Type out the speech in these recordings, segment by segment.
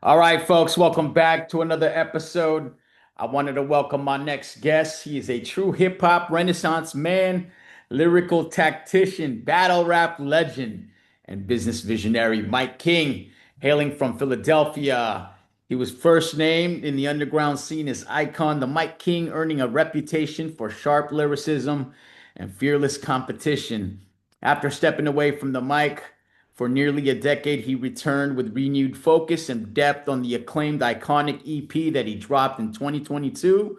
All right, folks, welcome back to another episode. I wanted to welcome my next guest. He is a true hip hop renaissance man, lyrical tactician, battle rap legend, and business visionary, Mike King, hailing from Philadelphia. He was first named in the underground scene as Icon, the Mike King, earning a reputation for sharp lyricism and fearless competition. After stepping away from the mic, for nearly a decade, he returned with renewed focus and depth on the acclaimed iconic EP that he dropped in 2022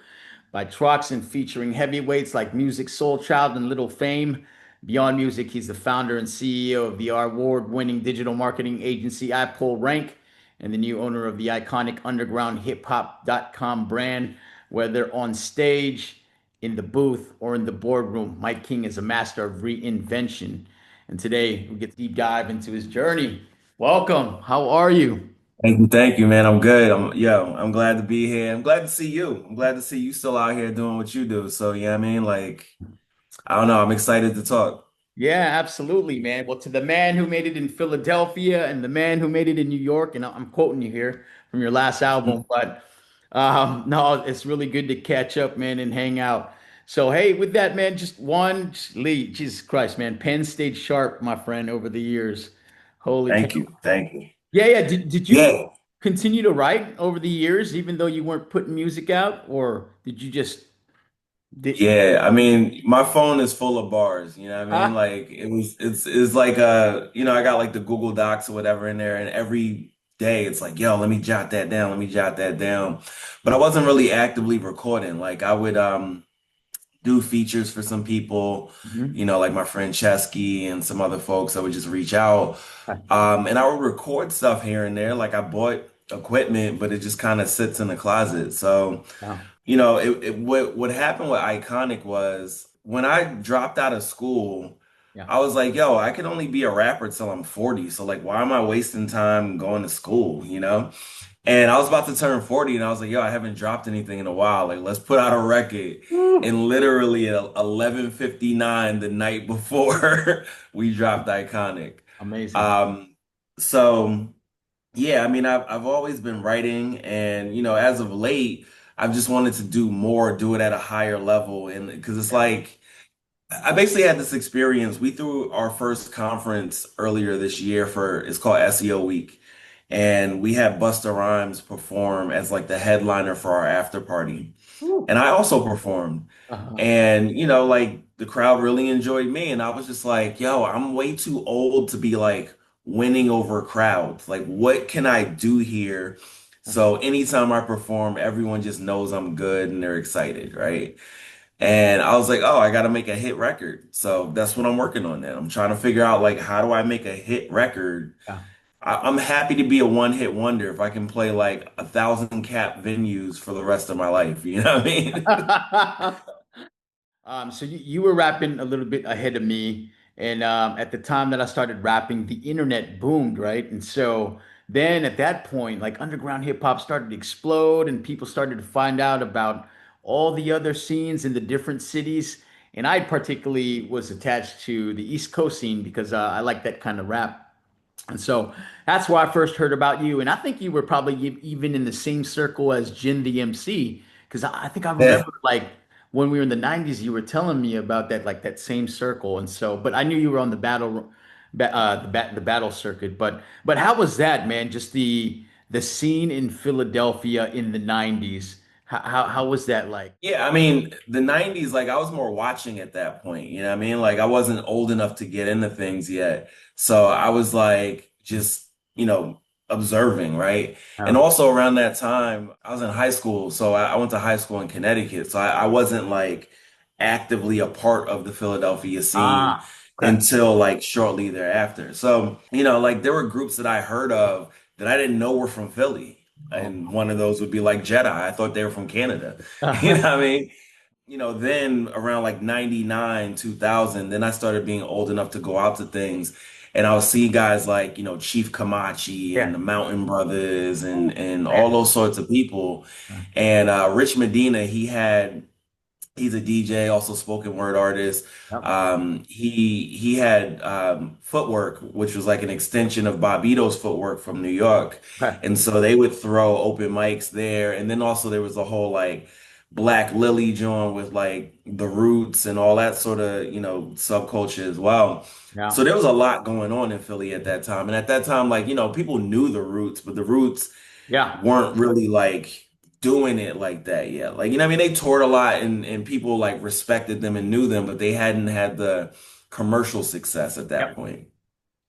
by Troxon, featuring heavyweights like Music Soul Child and Little Fame. Beyond Music, he's the founder and CEO of the award-winning digital marketing agency I Pull Rank and the new owner of the iconic underground hiphop.com brand. Whether on stage, in the booth, or in the boardroom, Mike King is a master of reinvention. And today we get to deep dive into his journey. Welcome. How are you? Thank you, man. I'm good. I'm glad to be here. I'm glad to see you. I'm glad to see you still out here doing what you do. So, yeah, I mean, like, I don't know. I'm excited to talk. Yeah, absolutely, man. Well, to the man who made it in Philadelphia and the man who made it in New York, and I'm quoting you here from your last album, Mhm. but no, it's really good to catch up, man, and hang out. So, hey, with that, man, Lee, Jesus Christ, man, Penn stayed sharp, my friend, over the years. Holy cow. Thank you. Thank you. Yeah, yeah. Did you Yeah. continue to write over the years, even though you weren't putting music out, or did you just did? Yeah. I mean, my phone is full of bars. You know what I mean? Huh? Like, it's like, I got like the Google Docs or whatever in there, and every day it's like, yo, let me jot that down. Let me jot that down. But I wasn't really actively recording. Like, I would, do features for some people, Mhm. like my friend Chesky and some other folks that would just reach out. And I would record stuff here and there. Like I bought equipment, but it just kind of sits in the closet. So, Wow. what happened with Iconic was when I dropped out of school, Yeah. I was like, yo, I could only be a rapper till I'm 40. So like, why am I wasting time going to school, you know? And I was about to turn 40 and I was like, yo, I haven't dropped anything in a while. Like, let's put out a record. Woo. And literally at 11:59 the night before we dropped Iconic. Amazing. Um, so yeah, I mean, I've always been writing and, as of late, I've just wanted to do more, do it at a higher level. And because it's Yeah. like, I basically had this experience. We threw our first conference earlier this year it's called SEO Week. And we had Busta Rhymes perform as like the headliner for our after party. Woo. And I also performed. Uh-huh. And, like the crowd really enjoyed me. And I was just like, yo, I'm way too old to be like winning over crowds. Like, what can I do here? So anytime I perform, everyone just knows I'm good and they're excited, right? And I was like, oh, I got to make a hit record. So that's what I'm working on now. I'm trying to figure out like how do I make a hit record. Yeah. I'm happy to be a one hit wonder if I can play like 1,000 cap venues for the rest of my life. You know what I mean? So you were rapping a little bit ahead of me, and at the time that I started rapping, the internet boomed, right? And so then at that point, like underground hip hop started to explode, and people started to find out about all the other scenes in the different cities. And I particularly was attached to the East Coast scene because I like that kind of rap. And so that's where I first heard about you. And I think you were probably even in the same circle as Jin the MC. Because I think I Yeah. remember like when we were in the 90s, you were telling me about that, like that same circle. And so, but I knew you were on the the battle circuit. But how was that, man? Just the scene in Philadelphia in the 90s. How was that like? Yeah, I mean, the 90s, like I was more watching at that point, you know what I mean? Like I wasn't old enough to get into things yet. So I was like just, observing, right? And Oh, also around that time, I was in high school. So I went to high school in Connecticut. So I wasn't like actively a part of the Philadelphia scene okay. until like shortly thereafter. So, like there were groups that I heard of that I didn't know were from Philly. Oh. And one of those would be like Jedi. I thought they were from Canada. You know what I mean? Then around like 99, 2000, then I started being old enough to go out to things. And I'll see guys like, Chief Kamachi and Yeah. the Mountain Brothers Ooh, and all man. those sorts of people. And Rich Medina, he had He's a DJ, also spoken word artist. Yep. He had footwork, which was like an extension of Bobito's footwork from New York, Okay. and so they would throw open mics there. And then also there was a whole like Black Lily joint with like the Roots and all that sort of subculture as well. Yeah. So there was a lot going on in Philly at that time, and at that time, like people knew the Roots, but the Roots Yeah. weren't really like doing it like that yet. Like, what I mean? They toured a lot and people like respected them and knew them, but they hadn't had the commercial success at that Yep. point.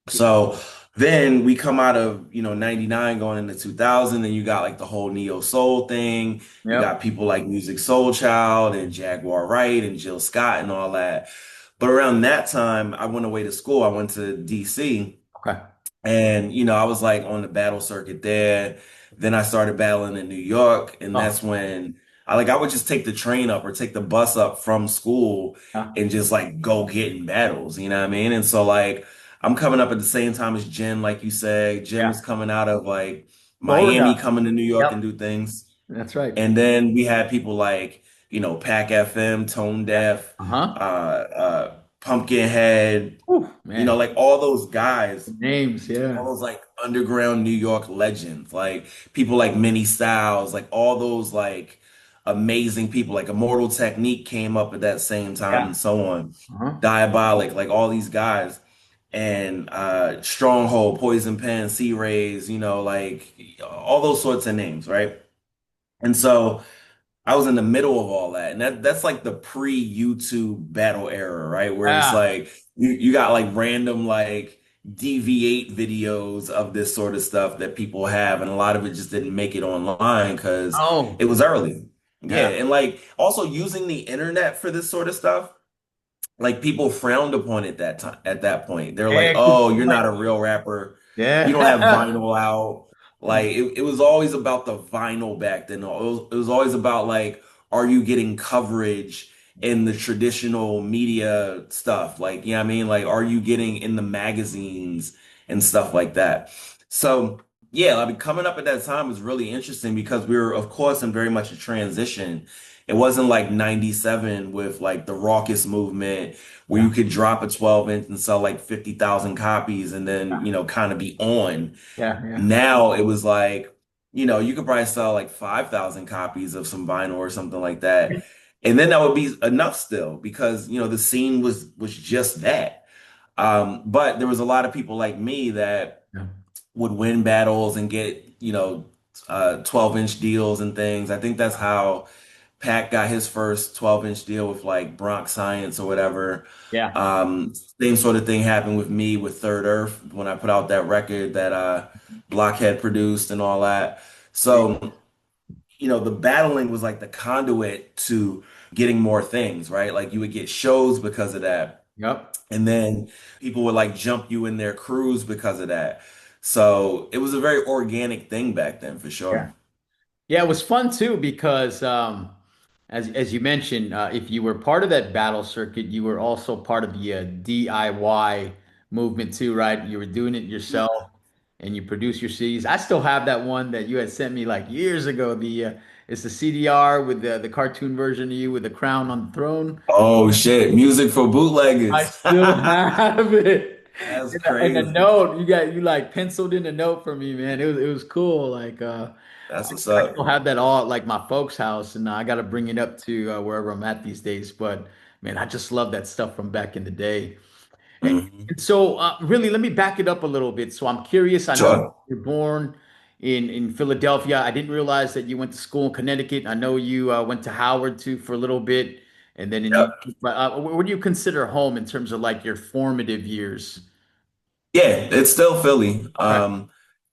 So then we come out of, 99 going into 2000, and you got like the whole neo soul thing. You Yep. got people like Music Soul Child and Jaguar Wright and Jill Scott and all that. But around that time, I went away to school. I went to DC. Okay. And, I was like on the battle circuit there. Then I started battling in New York. And Oh, that's when I would just take the train up or take the bus up from school yeah. and just like go get in battles. You know what I mean? And so like I'm coming up at the same time as Jen, like you said. Jen Yeah. was coming out of like Miami, Florida. coming to New York and Yep. do things. That's right. And then we had people like, Pac FM, Tone Yeah. Deaf, Uh-huh. Pumpkinhead, Whew, man. like all those guys, The names. all Yeah. those like underground New York legends, like people like Minnie Styles, like all those like amazing people, like Immortal Technique came up at that same time Yeah. and so on. Uh-huh. Diabolic, like all these guys. And Stronghold, Poison Pen, Sea Rays, like all those sorts of names, right? And so I was in the middle of all that. And that's like the pre-YouTube battle era, right? Where it's Yeah. like you got like random like deviate videos of this sort of stuff that people have, and a lot of it just didn't make it online because Oh, it was early. Yeah. yeah. And like also using the internet for this sort of stuff, like people frowned upon it that time at that point. They're like, Yeah. 'Cause, "Oh, you're like, not a real rapper. You don't have yeah. vinyl out." Like it was always about the vinyl back then. It was always about like, are you getting coverage in the traditional media stuff? Like, you know what I mean? Like, are you getting in the magazines and stuff like that? So yeah, I mean, coming up at that time was really interesting because we were, of course, in very much a transition. It wasn't like 97 with like the raucous movement where Yeah. you could drop a 12-inch and sell like 50,000 copies and then, kind of be on. Yeah. Yeah. Now it was like, you could probably sell like 5,000 copies of some vinyl or something like that. And then that would be enough still because, the scene was just that. But there was a lot of people like me that Yeah. would win battles and get, 12-inch deals and things. I think that's how Pac got his first 12-inch deal with like Bronx Science or whatever. Yeah. Same sort of thing happened with me with Third Earth when I put out that record that Blockhead produced and all that. So, the battling was like the conduit to getting more things, right? Like you would get shows because of that. Yep. And then people would like jump you in their crews because of that. So it was a very organic thing back then for Yeah. sure. Yeah, it was fun too because as you mentioned, if you were part of that battle circuit, you were also part of the DIY movement too, right? You were doing it yourself and you produce your CDs. I still have that one that you had sent me like years ago. The it's the CDR with the cartoon version of you with the crown on the throne. Oh shit, music for I bootleggers. still have it. That's And the crazy. note you like penciled in a note for me, man. It was cool. Like That's what's I still up. have that all at like my folks' house, and I got to bring it up to wherever I'm at these days. But man, I just love that stuff from back in the day. And Mhm. so, really, let me back it up a little bit. So I'm curious. I know Sure. you're born in Philadelphia. I didn't realize that you went to school in Connecticut. I know you went to Howard too for a little bit, and then in New Yep. York. But what do you consider home in terms of like your formative years? Yeah, it's still Philly. Okay.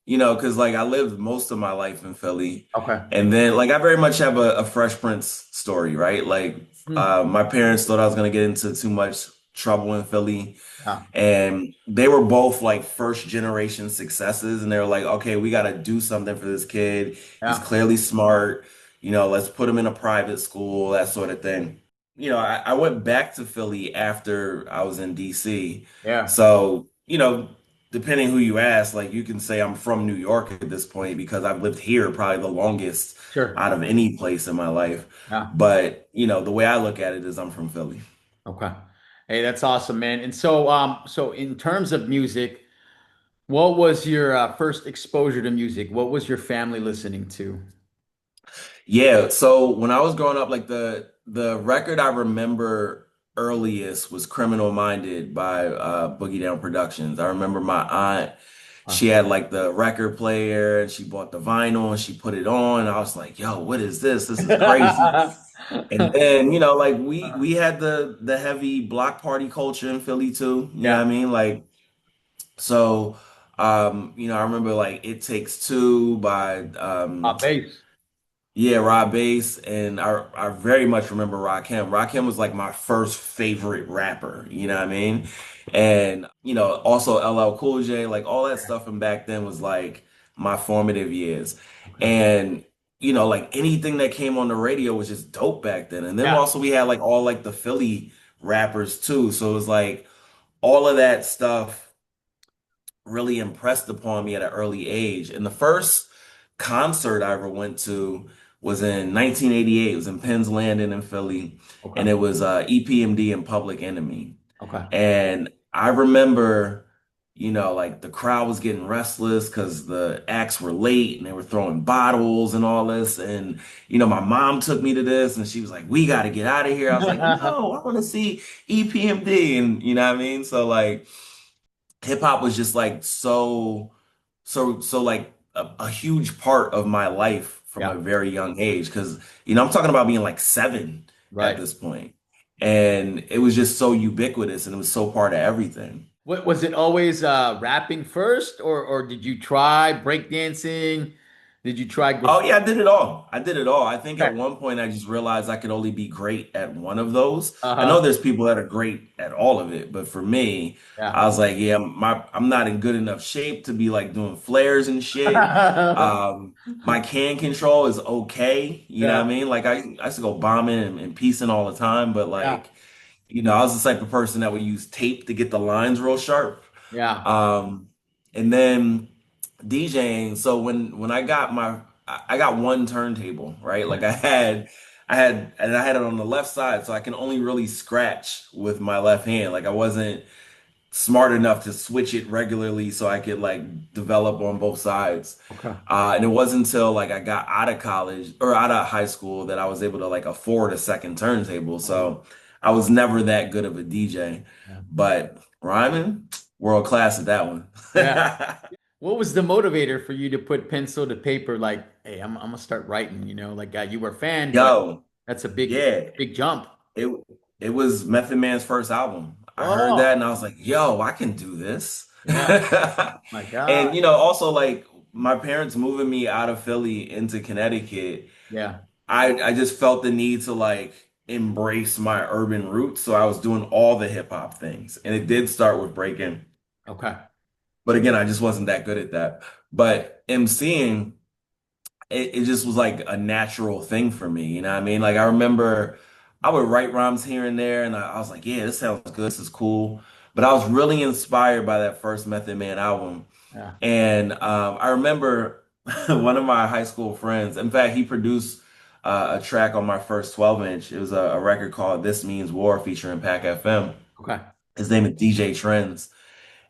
Because like I lived most of my life in Philly. Okay. And then like I very much have a Fresh Prince story, right? Like Hmm. my parents thought I was gonna get into too much trouble in Philly. Yeah. And they were both like first generation successes, and they were like, okay, we got to do something for this kid. He's Yeah. clearly smart. Let's put him in a private school, that sort of thing. I went back to Philly after I was in DC. Yeah. So, depending who you ask, like you can say I'm from New York at this point because I've lived here probably the longest Sure. out of any place in my life. Yeah. But, the way I look at it is I'm from Philly. Okay. Hey, that's awesome, man. And so, so in terms of music, what was your first exposure to music? What was your family listening to? Yeah, so when I was growing up, like the record I remember earliest was Criminal Minded by Boogie Down Productions. I remember my aunt, Huh. she had like the record player and she bought the vinyl and she put it on. I was like, yo, what is this? This is crazy. And then, like we had the heavy block party culture in Philly too. You know what Yeah. I mean? Like so I remember like It Takes Two by Bass. yeah, Rob Bass, and I very much remember Rakim. Rakim was like my first favorite rapper, you know what I mean? And also LL Cool J, like all that stuff from back then was like my formative years. Okay. And like anything that came on the radio was just dope back then. And then Yeah. also we had like all like the Philly rappers too. So it was like all of that stuff really impressed upon me at an early age. And the first concert I ever went to was in 1988. It was in Penn's Landing in Philly, Okay. and it was EPMD and Public Enemy. Okay. And I remember, like the crowd was getting restless because the acts were late and they were throwing bottles and all this. And, my mom took me to this and she was like, we got to get out of here. I was like, no, I want to see EPMD. And you know what I mean? So, like, hip hop was just like so like a huge part of my life from a Yeah. very young age because I'm talking about being like 7 at Right. this point, and it was just so ubiquitous and it was so part of everything. What was it always rapping first, or did you try breakdancing? Did you try Oh graffiti? yeah, I did it all. I did it all. I think Okay. at one point I just realized I could only be great at one of those. I Uh-huh. know there's people that are great at all of it, but for me, Yeah. I was like, yeah, I'm not in good enough shape to be like doing flares and shit. My can control is okay, you know what I Yeah. mean? Like I used to go bombing and piecing all the time, but Yeah. like, I was the type of person that would use tape to get the lines real sharp. Yeah. Um, and then DJing. So when I got one turntable, right? Like I had it on the left side, so I can only really scratch with my left hand. Like I wasn't smart enough to switch it regularly so I could like develop on both sides. Okay. And it wasn't until like I got out of college or out of high school that I was able to like afford a second turntable. Oh, So I was never that good of a DJ, yeah. but rhyming, world class at that one. Yeah. What was the motivator for you to put pencil to paper? Like, hey, I'm gonna start writing. Like, you were a fan, but Yo, that's a big, yeah, big jump. it it was Method Man's first album. I heard Oh, that and I was like, yo, I can do this. yeah. My God. And also like my parents moving me out of Philly into Connecticut, Yeah. I just felt the need to like embrace my urban roots. So I was doing all the hip hop things. And it did start with breaking. Okay. But again, I just wasn't that good at that. But MCing, it just was like a natural thing for me. You know what I mean? Like I remember I would write rhymes here and there, and I was like, yeah, this sounds good. This is cool. But I was really inspired by that first Method Man album. Yeah. And I remember one of my high school friends, in fact, he produced a track on my first 12 inch. It was a record called This Means War featuring Pac FM. Okay. His name is DJ Trends.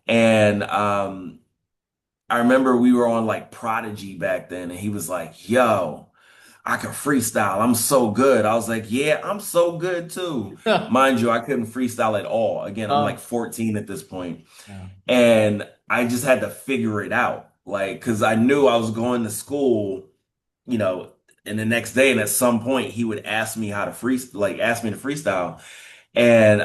And I remember we were on like Prodigy back then, and he was like, yo, I can freestyle. I'm so good. I was like, yeah, I'm so good too. Mind you, I couldn't freestyle at all. Again, I'm like Oh, 14 at this point, yeah. and I just had to figure it out. Like, because I knew I was going to school, you know, and the next day, and at some point, he would ask me how to ask me to freestyle. And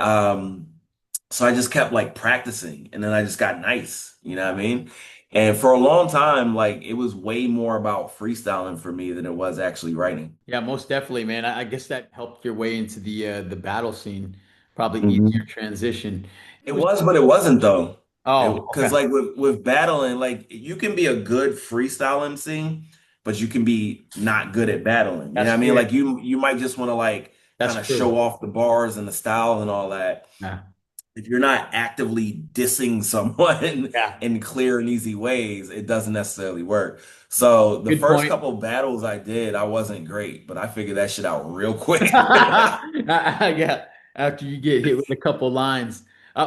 so I just kept like practicing and then I just got nice, you know what I mean? And for a long time, like it was way more about freestyling for me than it was actually writing. Yeah, most definitely, man. I guess that helped your way into the battle scene. Probably easier Mhm. transition. It It was. was, but it wasn't though. Oh, Because okay. like with battling, like you can be a good freestyle MC, but you can be not good at battling. You know That's what I mean? true. Like you might just want to like That's kind of show true. off the bars and the style and all that. Yeah. if you're not actively dissing someone Yeah. in clear and easy ways, it doesn't necessarily work. So the Good first point. couple battles I did, I wasn't great, but I figured that shit out real quick. Yeah. After you get hit with a couple lines.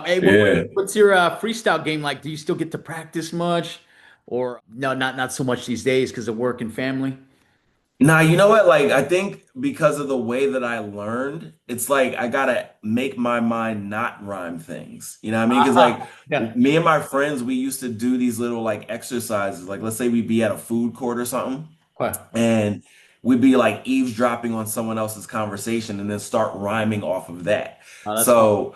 Hey, Yeah. what's your freestyle game like? Do you still get to practice much, or no, not so much these days because of work and family? Nah, you know what? Like, I think because of the way that I learned, it's like I gotta make my mind not rhyme things. You know what I mean? Because like Yeah. me and my friends, we used to do these little like exercises. Like, let's say we'd be at a food court or something, Okay. and we'd be like eavesdropping on someone else's conversation and then start rhyming off of that. Oh, that's fun. So,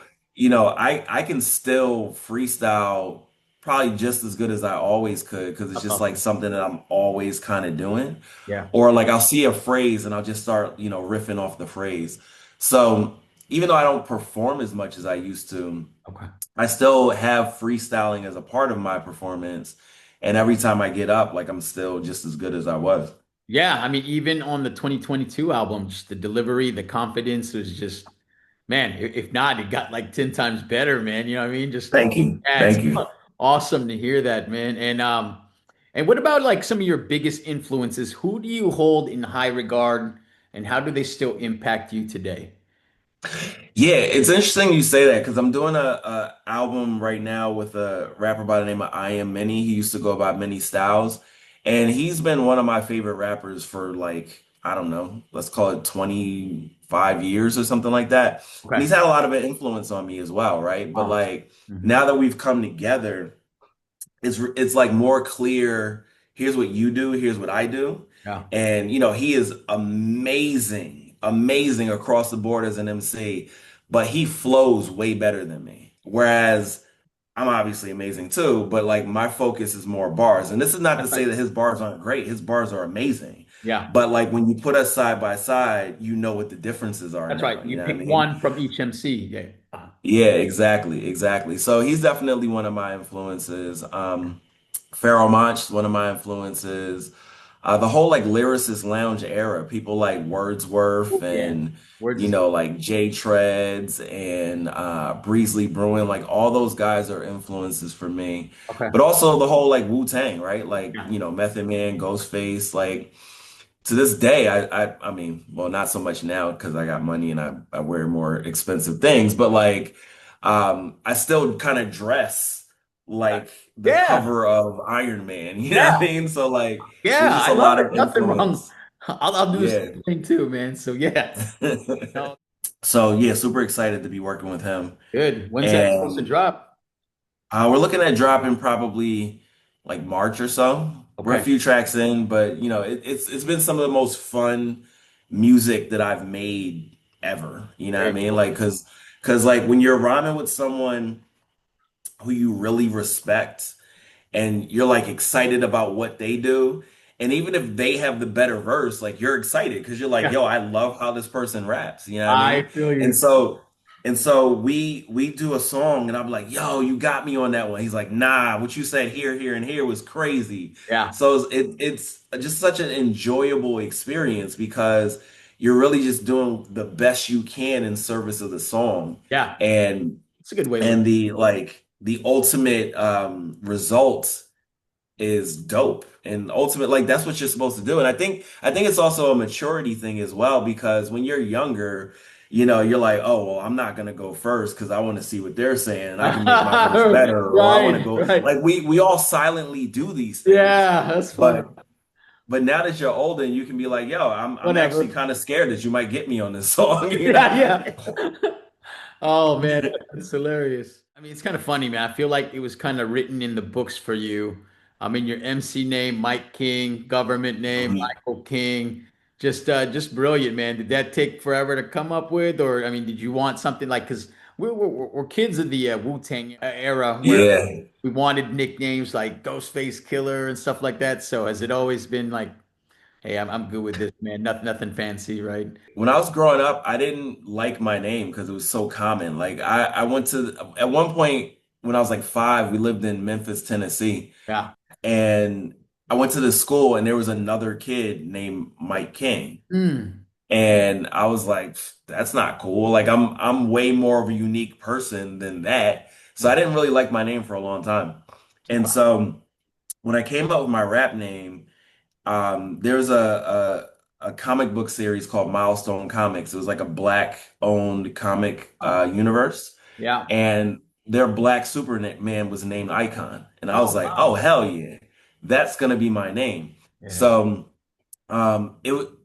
I can still freestyle probably just as good as I always could because it's That's just like awesome. something that I'm always kind of doing. Yeah. Or like I'll see a phrase and I'll just start, riffing off the phrase. So even though I don't perform as much as I used to, Okay. I still have freestyling as a part of my performance. And every time I get up, like I'm still just as good as I was. Yeah, I mean, even on the 2022 album, just the delivery, the confidence was just, man, if not, it got like 10 times better, man. You know what I mean? Just, Thank you. yeah, it's Thank you. awesome to hear that, man. And what about like some of your biggest influences? Who do you hold in high regard and how do they still impact you today? Yeah, it's interesting you say that because I'm doing a album right now with a rapper by the name of I Am Many. He used to go by Many Styles, and he's been one of my favorite rappers for like, I don't know, let's call it 25 years or something like that. And Okay. he's had a lot of an influence on me as well, right? But Wow. like Hmm. now that we've come together, it's like more clear. Here's what you do. Here's what I do. Yeah. And he is amazing, amazing across the board as an MC, but he flows way better than me. Whereas I'm obviously amazing too, but like my focus is more bars. And this is not to That's say right. that his bars aren't great. His bars are amazing. Yeah. But like when you put us side by side, you know what the differences are That's now. right. You You know what I pick mean? one from each MC. Yeah. Yeah, exactly, exactly. So he's definitely one of my influences. Pharoah Monch, one of my influences. The whole like lyricist lounge era, people like Wordsworth Yeah. and Words is like Jay Treads and Breezy Bruin, like all those guys are influences for me. okay. But also the whole like Wu-Tang, right? Like, Yeah. Method Man, Ghostface, like to this day, I mean, well, not so much now because I got money and I wear more expensive things, but like I still kind of dress like the Yeah. cover of Iron Man, you know what I Yeah. mean? So like Yeah. there's just I a love lot it. of Nothing wrong. influence. I'll do the Yeah. same thing too, man. So yeah. No, So yeah, super excited to be working with him. good. When's that supposed to And drop? we're looking at dropping probably like March or so. We're a Okay. few tracks in, but it's been some of the most fun music that I've made ever. You know what I Very mean? cool. Like, cause like when you're rhyming with someone who you really respect and you're like excited about what they do. And even if they have the better verse, like you're excited because you're like, Yeah. yo, I love how this person raps. You know what I I mean? feel And you. so we do a song and I'm like, yo, you got me on that one. He's like, nah, what you said here, here, and here was crazy. Yeah. So it's just such an enjoyable experience because you're really just doing the best you can in service of the song. Yeah. And It's a good way to look. and the ultimate result is dope and ultimate like that's what you're supposed to do. And I think it's also a maturity thing as well because when you're younger, you're like, oh well, I'm not gonna go first because I want to see what they're saying and I can make my verse better, or I want to Right. go Right. like we all silently do these things. Yeah. That's funny. But now that you're older and you can be like, yo, I'm actually Whatever. kind of scared that you might get me on this song, Yeah. Yeah. Oh man, that's hilarious. I mean, it's kind of funny, man. I feel like it was kind of written in the books for you. I mean, your MC name, Mike King, government name, Michael King. Just brilliant, man. Did that take forever to come up with, or I mean, did you want something like? Because we're kids of the Wu-Tang era where Yeah. we wanted nicknames like Ghostface Killer and stuff like that. So has it always been like, hey, I'm good with this, man. Nothing fancy, right? When I was growing up, I didn't like my name because it was so common. Like I went to at one point when I was like 5, we lived in Memphis, Tennessee, Yeah. and I went to this school and there was another kid named Mike King. Mm. And I was like, that's not cool. Like I'm way more of a unique person than that. So I didn't really like my name for a long time. And Wow. so when I came up with my rap name, there's a comic book series called Milestone Comics. It was like a black owned comic Oh, universe, yeah. and their black Superman was named Icon, and I was Oh, like, oh wow. hell yeah, that's gonna be my name. Yeah. So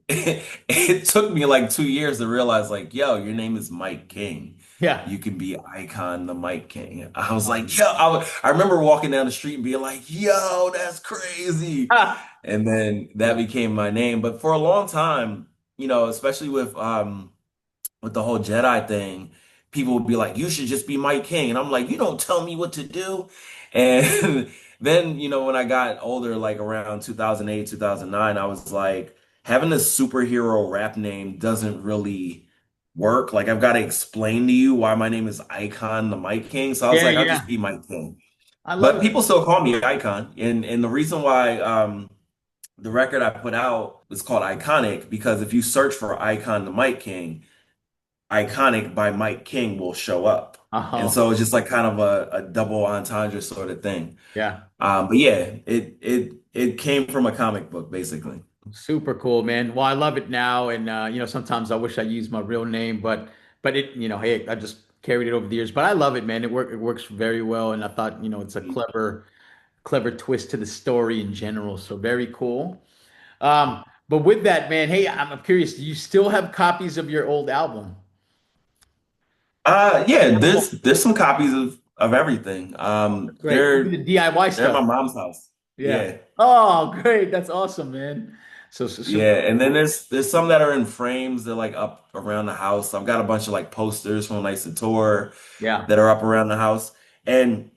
it took me like 2 years to realize like, yo, your name is Mike King. Yeah. You can be Icon the Mike King. I was like, Um, yo, I remember walking down the street and being like, yo, that's crazy. ah, And then that yeah. became my name. But for a long time, especially with the whole Jedi thing, people would be like, you should just be Mike King. And I'm like, you don't tell me what to do. And then, when I got older, like around 2008, 2009, I was like, having a superhero rap name doesn't really work. Like, I've got to explain to you why my name is Icon the Mike King. So I was Yeah, like, I'll just yeah. be Mike King. I love But it. people still call me Icon. And the reason why the record I put out is called Iconic because if you search for Icon the Mike King, Iconic by Mike King will show up. And Oh, so it's just like kind of a double entendre sort of thing. yeah. But yeah, it came from a comic book basically. Super cool, man. Well, I love it now, and sometimes I wish I used my real name, but hey, I just carried it over the years. But I love it, man. It works very well, and I thought, it's a clever twist to the story in general. So very cool. But with that, man, hey, I'm curious. Do you still have copies of your old album? Yeah, there's some copies of everything. That's great. Even the DIY They're at stuff. my mom's house. Yeah. Yeah. Oh, great. That's awesome, man. So super Yeah, and then cool. there's some that are in frames. They're like up around the house. I've got a bunch of like posters from like tour Yeah. that are up around the house. And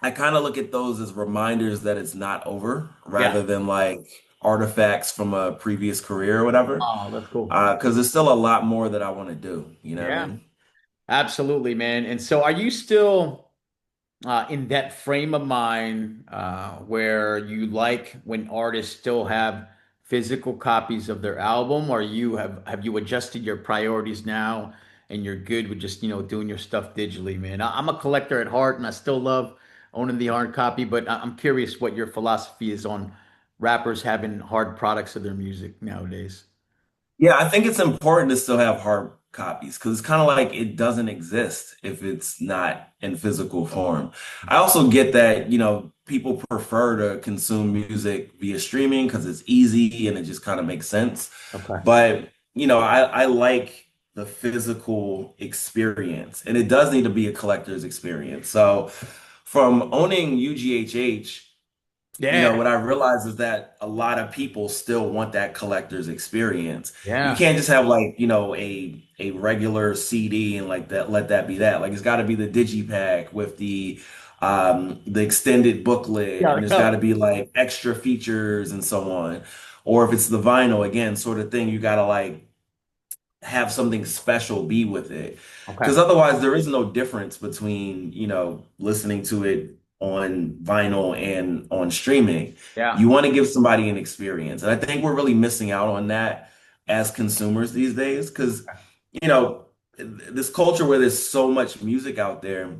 I kind of look at those as reminders that it's not over Yeah. rather than like artifacts from a previous career or whatever. Oh, that's cool. Because there's still a lot more that I want to do. You know what I Yeah. mean? Absolutely, man. And so are you still in that frame of mind where you like when artists still have physical copies of their album, or have you adjusted your priorities now and you're good with just, doing your stuff digitally, man? I'm a collector at heart and I still love owning the hard copy, but I'm curious what your philosophy is on rappers having hard products of their music nowadays. Yeah, I think it's important to still have hard copies because it's kind of like it doesn't exist if it's not in physical form. I also get that, people prefer to consume music via streaming because it's easy and it just kind of makes sense. Okay. But, I like the physical experience and it does need to be a collector's experience. So from owning UGHH, Yeah. what I realize is that a lot of people still want that collector's experience. You Yeah. can't just have like, a regular CD and like that, let that be that. Like it's got to be the digipack with the extended booklet Yeah. and there's got Yeah. to be like extra features and so on. Or if it's the vinyl again, sort of thing, you got to like have something special be with it. Okay. Because otherwise, there is no difference between, listening to it on vinyl and on streaming. Yeah. You want to give somebody an experience. And I think we're really missing out on that as consumers these days. Because, you know, this culture where there's so much music out there,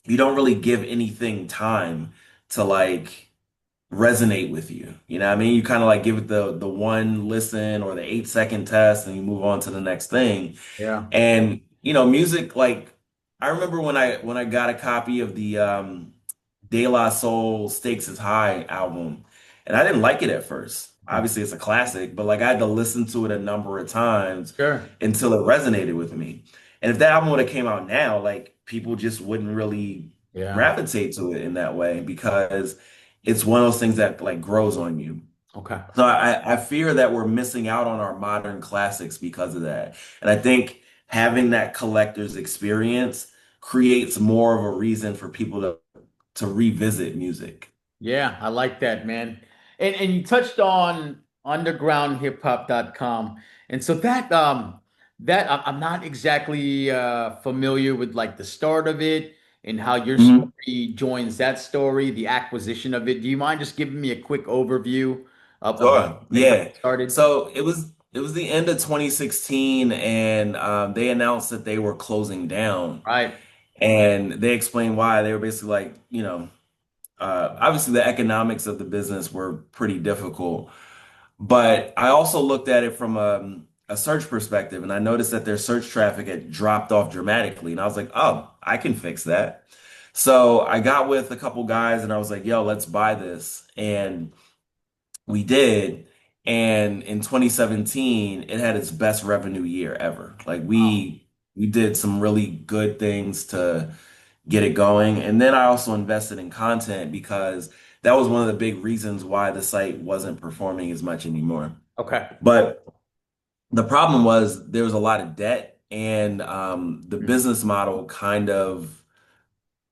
you don't really give anything time to like resonate with you. You know what I mean? You kind of like give it the one listen or the 8 second test and you move on to the next thing. Yeah. And music like I remember when I got a copy of the De La Soul Stakes is High album and I didn't like it at first. Okay. Obviously it's a classic, but like I had to listen to it a number of times Sure. until it resonated with me. And if that album would have came out now, like people just wouldn't really Yeah. gravitate to it in that way because it's one of those things that like grows on you. Okay. So I fear that we're missing out on our modern classics because of that. And I think having that collector's experience creates more of a reason for people to revisit music. Yeah, I like that, man. And you touched on undergroundhiphop.com. And so I'm not exactly familiar with like the start of it and how your Mhm. story joins that story, the acquisition of it. Do you mind just giving me a quick overview of Sure. and how Yeah. it started? So it was the end of 2016, and they announced that they were closing down, Right. and they explained why. They were basically like, obviously the economics of the business were pretty difficult, but I also looked at it from a search perspective, and I noticed that their search traffic had dropped off dramatically, and I was like, oh, I can fix that. So I got with a couple guys, and I was like, yo, let's buy this, and we did. And in 2017, it had its best revenue year ever. Like Wow. we did some really good things to get it going. And then I also invested in content because that was one of the big reasons why the site wasn't performing as much anymore. Okay. But the problem was there was a lot of debt, and the Mm. business model kind of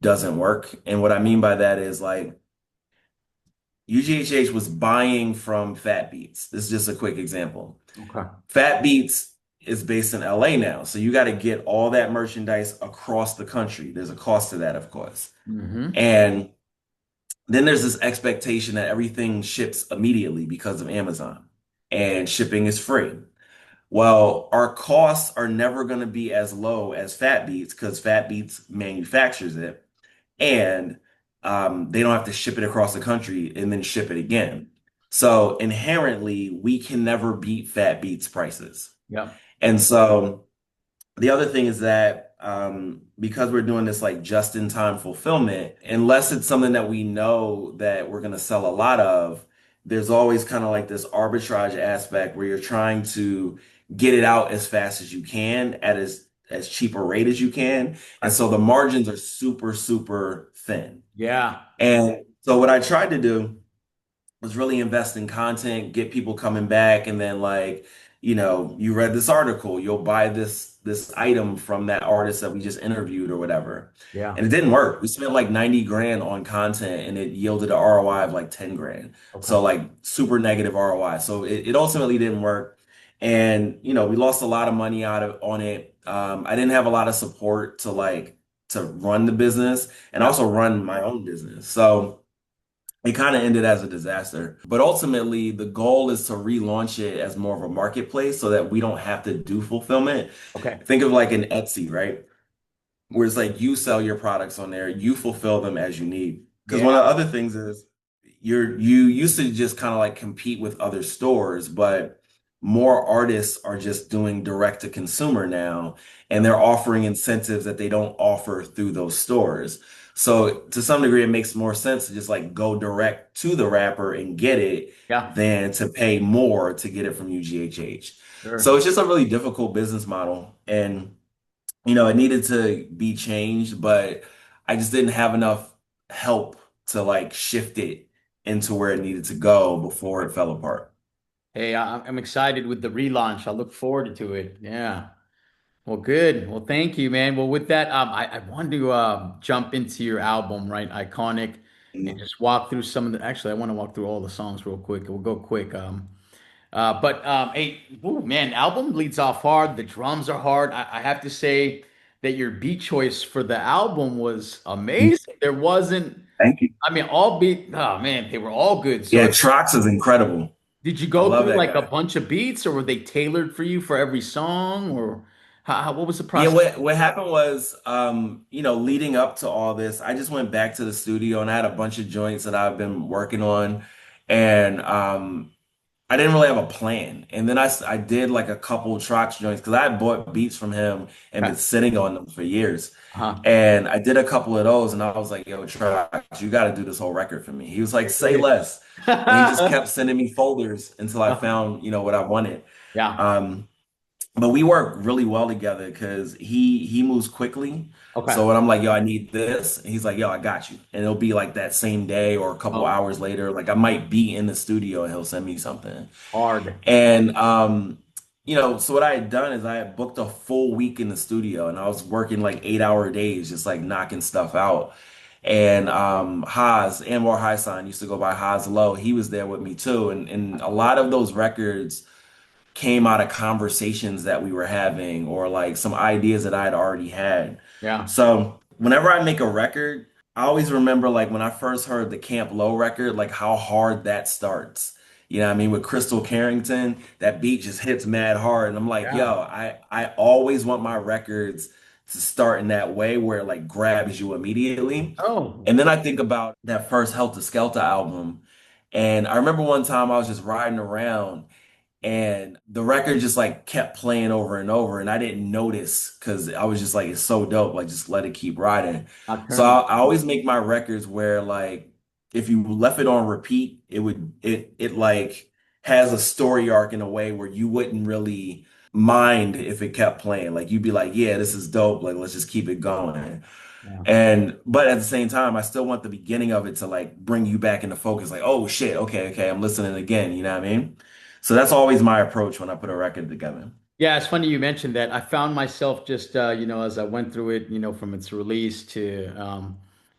doesn't work. And what I mean by that is like UGHH was buying from Fat Beats. This is just a quick example. Okay. Fat Beats is based in LA now, so you got to get all that merchandise across the country. There's a cost to that, of course. Hmm. And then there's this expectation that everything ships immediately because of Amazon, and shipping is free. Well, our costs are never going to be as low as Fat Beats because Fat Beats manufactures it, and they don't have to ship it across the country and then ship it again. So inherently, we can never beat Fat Beats prices. Yeah. And so the other thing is that because we're doing this like just in time fulfillment, unless it's something that we know that we're going to sell a lot of, there's always kind of like this arbitrage aspect where you're trying to get it out as fast as you can at as cheap a rate as you can. And Right. so the margins are super, super thin. Yeah. And so what I tried to do was really invest in content, get people coming back, and then like, you read this article, you'll buy this item from that artist that we just interviewed or whatever. Yeah. And it didn't work. We spent like 90 grand on content and it yielded an ROI of like 10 grand. Okay. So like super negative ROI. So it ultimately didn't work. And we lost a lot of money out of on it. I didn't have a lot of support to run the business and Yeah. also run my own business. So it kind of ended as a disaster. But ultimately, the goal is to relaunch it as more of a marketplace so that we don't have to do fulfillment. Okay. Think of like an Etsy, right? Where it's like you sell your products on there, you fulfill them as you need. Because one Yeah. of the other things is you used to just kind of like compete with other stores, but more artists are just doing direct to consumer now, and they're offering incentives that they don't offer through those stores. So to some degree, it makes more sense to just like go direct to the rapper and get it Yeah. than to pay more to get it from UGHH. Sure. So it's just a really difficult business model. And it needed to be changed, but I just didn't have enough help to like shift it into where it needed to go before it fell apart. Hey, I'm excited with the relaunch. I look forward to it. Yeah. Well, good. Well, thank you, man. Well, with that, I wanted to jump into your album, right? Iconic, and Mhm. just walk through some of the. Actually, I want to walk through all the songs real quick. We'll go quick. Hey, ooh, man, album leads off hard. The drums are hard. I have to say that your beat choice for the album was amazing. There wasn't. Thank you. I mean, all beat. Oh man, they were all good. So, Yeah, Trox is incredible. did you I go love through that like a guy. bunch of beats, or were they tailored for you for every song, or what was the Yeah, process? what happened was, leading up to all this, I just went back to the studio and I had a bunch of joints that I've been working on, and I didn't really have a plan. And then I did like a couple Trox joints because I had bought beats from him and Okay. been sitting on them for years. Uh-huh. And I did a couple of those and I was like, yo, Trox, you got to do this whole record for me. He was like, say less. And he just kept sending me folders until I found, what I wanted. Yeah. Um, but we work really well together because he moves quickly. Okay. So when I'm like, yo, I need this, and he's like, yo, I got you. And it'll be like that same day or a couple Oh, hours later. Like I might be in the studio and he'll send me something. hard. And so what I had done is I had booked a full week in the studio and I was working like 8-hour days, just like knocking stuff out. And Haas, Anwar Hassan used to go by Haas Low. He was there with me too. And a lot of those records came out of conversations that we were having or like some ideas that I had already had. Yeah. So whenever I make a record, I always remember like when I first heard the Camp Low record, like how hard that starts. you know what I mean, with Crystal Carrington, that beat just hits mad hard. And I'm like, yo, Yeah. I always want my records to start in that way where it like grabs you immediately. Oh, And then I think about that first Helter Skelter album. And I remember one time I was just riding around and the record just like kept playing over and over and I didn't notice because I was just like it's so dope, like just let it keep riding. So nocturnal. I always make my records where like if you left it on repeat it like has a story arc in a way where you wouldn't really mind if it kept playing, like you'd be like, yeah, this is dope, like let's just keep it going. Yeah. And but at the same time, I still want the beginning of it to like bring you back into focus. Like, oh shit, okay, I'm listening again. You know what I mean? So that's always my approach when I put a record together. Yeah, it's funny you mentioned that. I found myself just, as I went through it, from its release to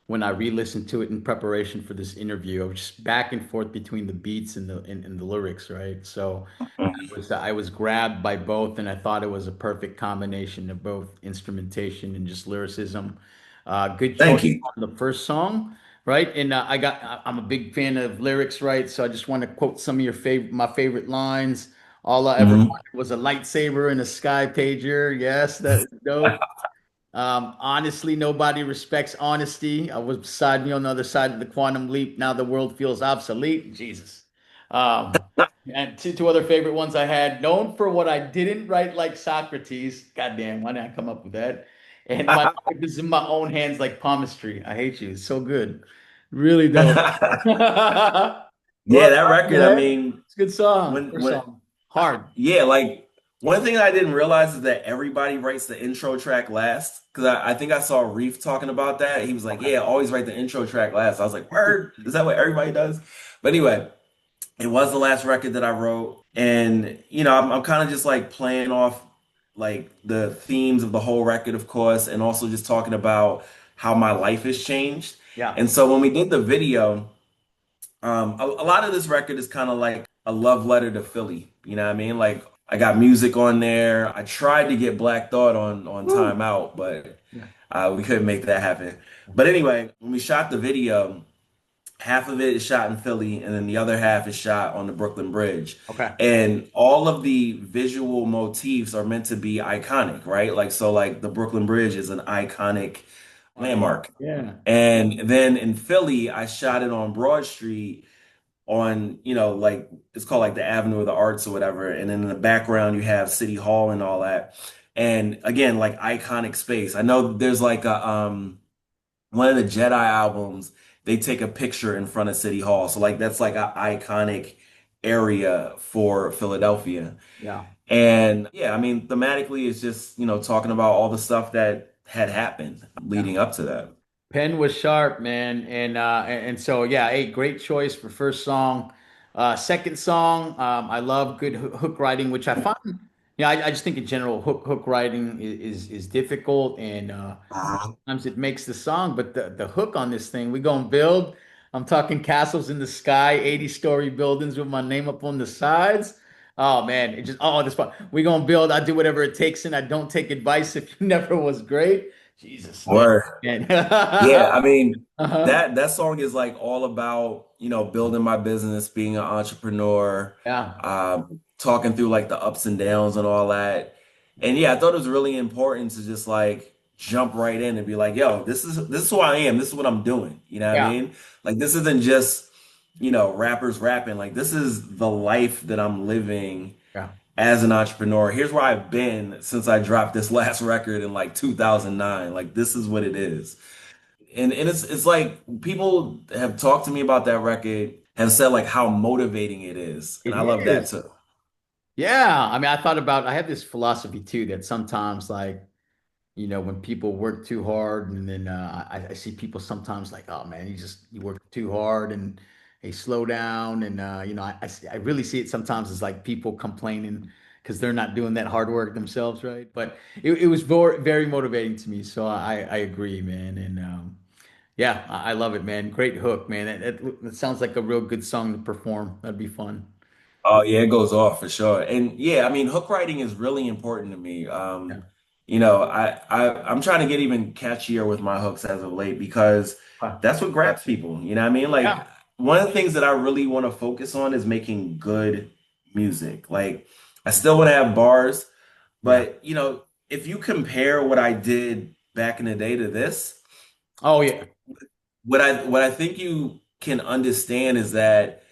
when I re-listened to it in preparation for this interview, I was just back and forth between the beats and the lyrics, right? So Mhm. I was grabbed by both, and I thought it was a perfect combination of both instrumentation and just lyricism. Good choice Thank you. on the first song, right? And I'm a big fan of lyrics, right? So I just want to quote some of my favorite lines. All I ever Hmm. wanted was a lightsaber and a sky pager. Yes, that's dope. Honestly, nobody respects honesty. I was beside me on the other side of the quantum leap. Now the world feels obsolete. Jesus. Um, and two other favorite ones I had. Known for what I didn't write like Socrates. Goddamn, why didn't I come up with that? And my life is in my own hands like palmistry. I hate you. It's so good. Really dope. Yeah, Well, that record, I man, mean, it's a good song. First when song. Hard. yeah, like one thing I didn't realize is that everybody writes the intro track last. Because I think I saw Reef talking about that. He was like, Okay. yeah, always write the intro track last. I was like, word, is that what everybody does? But anyway, it was the last record that I wrote. And, I'm kind of just like playing off like the themes of the whole record, of course, and also just talking about how my life has changed. Yeah. And so when we did the video, a lot of this record is kind of like a love letter to Philly. You know what I mean? Like I got music on there. I tried to get Black Thought on Woo. Time Out, but Yeah. we couldn't make that happen. But anyway, when we shot the video, half of it is shot in Philly, and then the other half is shot on the Brooklyn Bridge. Okay. And all of the visual motifs are meant to be iconic, right? Like so, like the Brooklyn Bridge is an iconic Landmark. landmark. Yeah. And then in Philly, I shot it on Broad Street on, like it's called like the Avenue of the Arts or whatever. And then in the background, you have City Hall and all that. And again, like iconic space. I know there's like a one of the Jedi albums, they take a picture in front of City Hall. So like that's like an iconic area for Philadelphia. Yeah. And yeah, I mean, thematically, it's just, talking about all the stuff that had happened Yeah. leading up to that. Pen was sharp, man. And so yeah, hey, great choice for first song. Second song, I love good hook writing, which I find, I just think in general hook writing is difficult and sometimes it makes the song, but the hook on this thing, we gonna build. I'm talking castles in the sky, 80-story buildings with my name up on the sides. Oh man, it just this fun. We gonna build. I do whatever it takes, and I don't take advice if you never was great. Jesus, man. Or Man. yeah, I mean, Uh-huh. that song is like all about, building my business, being an entrepreneur, Yeah. talking through like the ups and downs and all that. And yeah, I thought it was really important to just like jump right in and be like, yo, this is who I am. This is what I'm doing. You know what I Yeah. mean? Like this isn't just, rappers rapping. Like this is the life that I'm living Yeah. as an entrepreneur. Here's where I've been since I dropped this last record in like 2009. Like this is what it is. And it's like people have talked to me about that record, have said like how motivating it is. And It I love that is. too. Yeah. I mean, I have this philosophy too that sometimes like when people work too hard, and then I see people sometimes like, oh man, you work too hard, and they slow down, and I really see it sometimes as like people complaining because they're not doing that hard work themselves, right? But it was very, very motivating to me, so I agree, man, and yeah, I love it, man. Great hook, man. That sounds like a real good song to perform. That'd be fun. Oh yeah, it goes off for sure. And yeah, I mean, hook writing is really important to me. Yeah. I'm trying to get even catchier with my hooks as of late because Huh. that's what grabs people. You know what I mean? Like Yeah. one of the things that I really want to focus on is making good music. Like I Yeah. still want to have bars, Yeah. but if you compare what I did back in the day to this, Oh yeah. what I think you can understand is that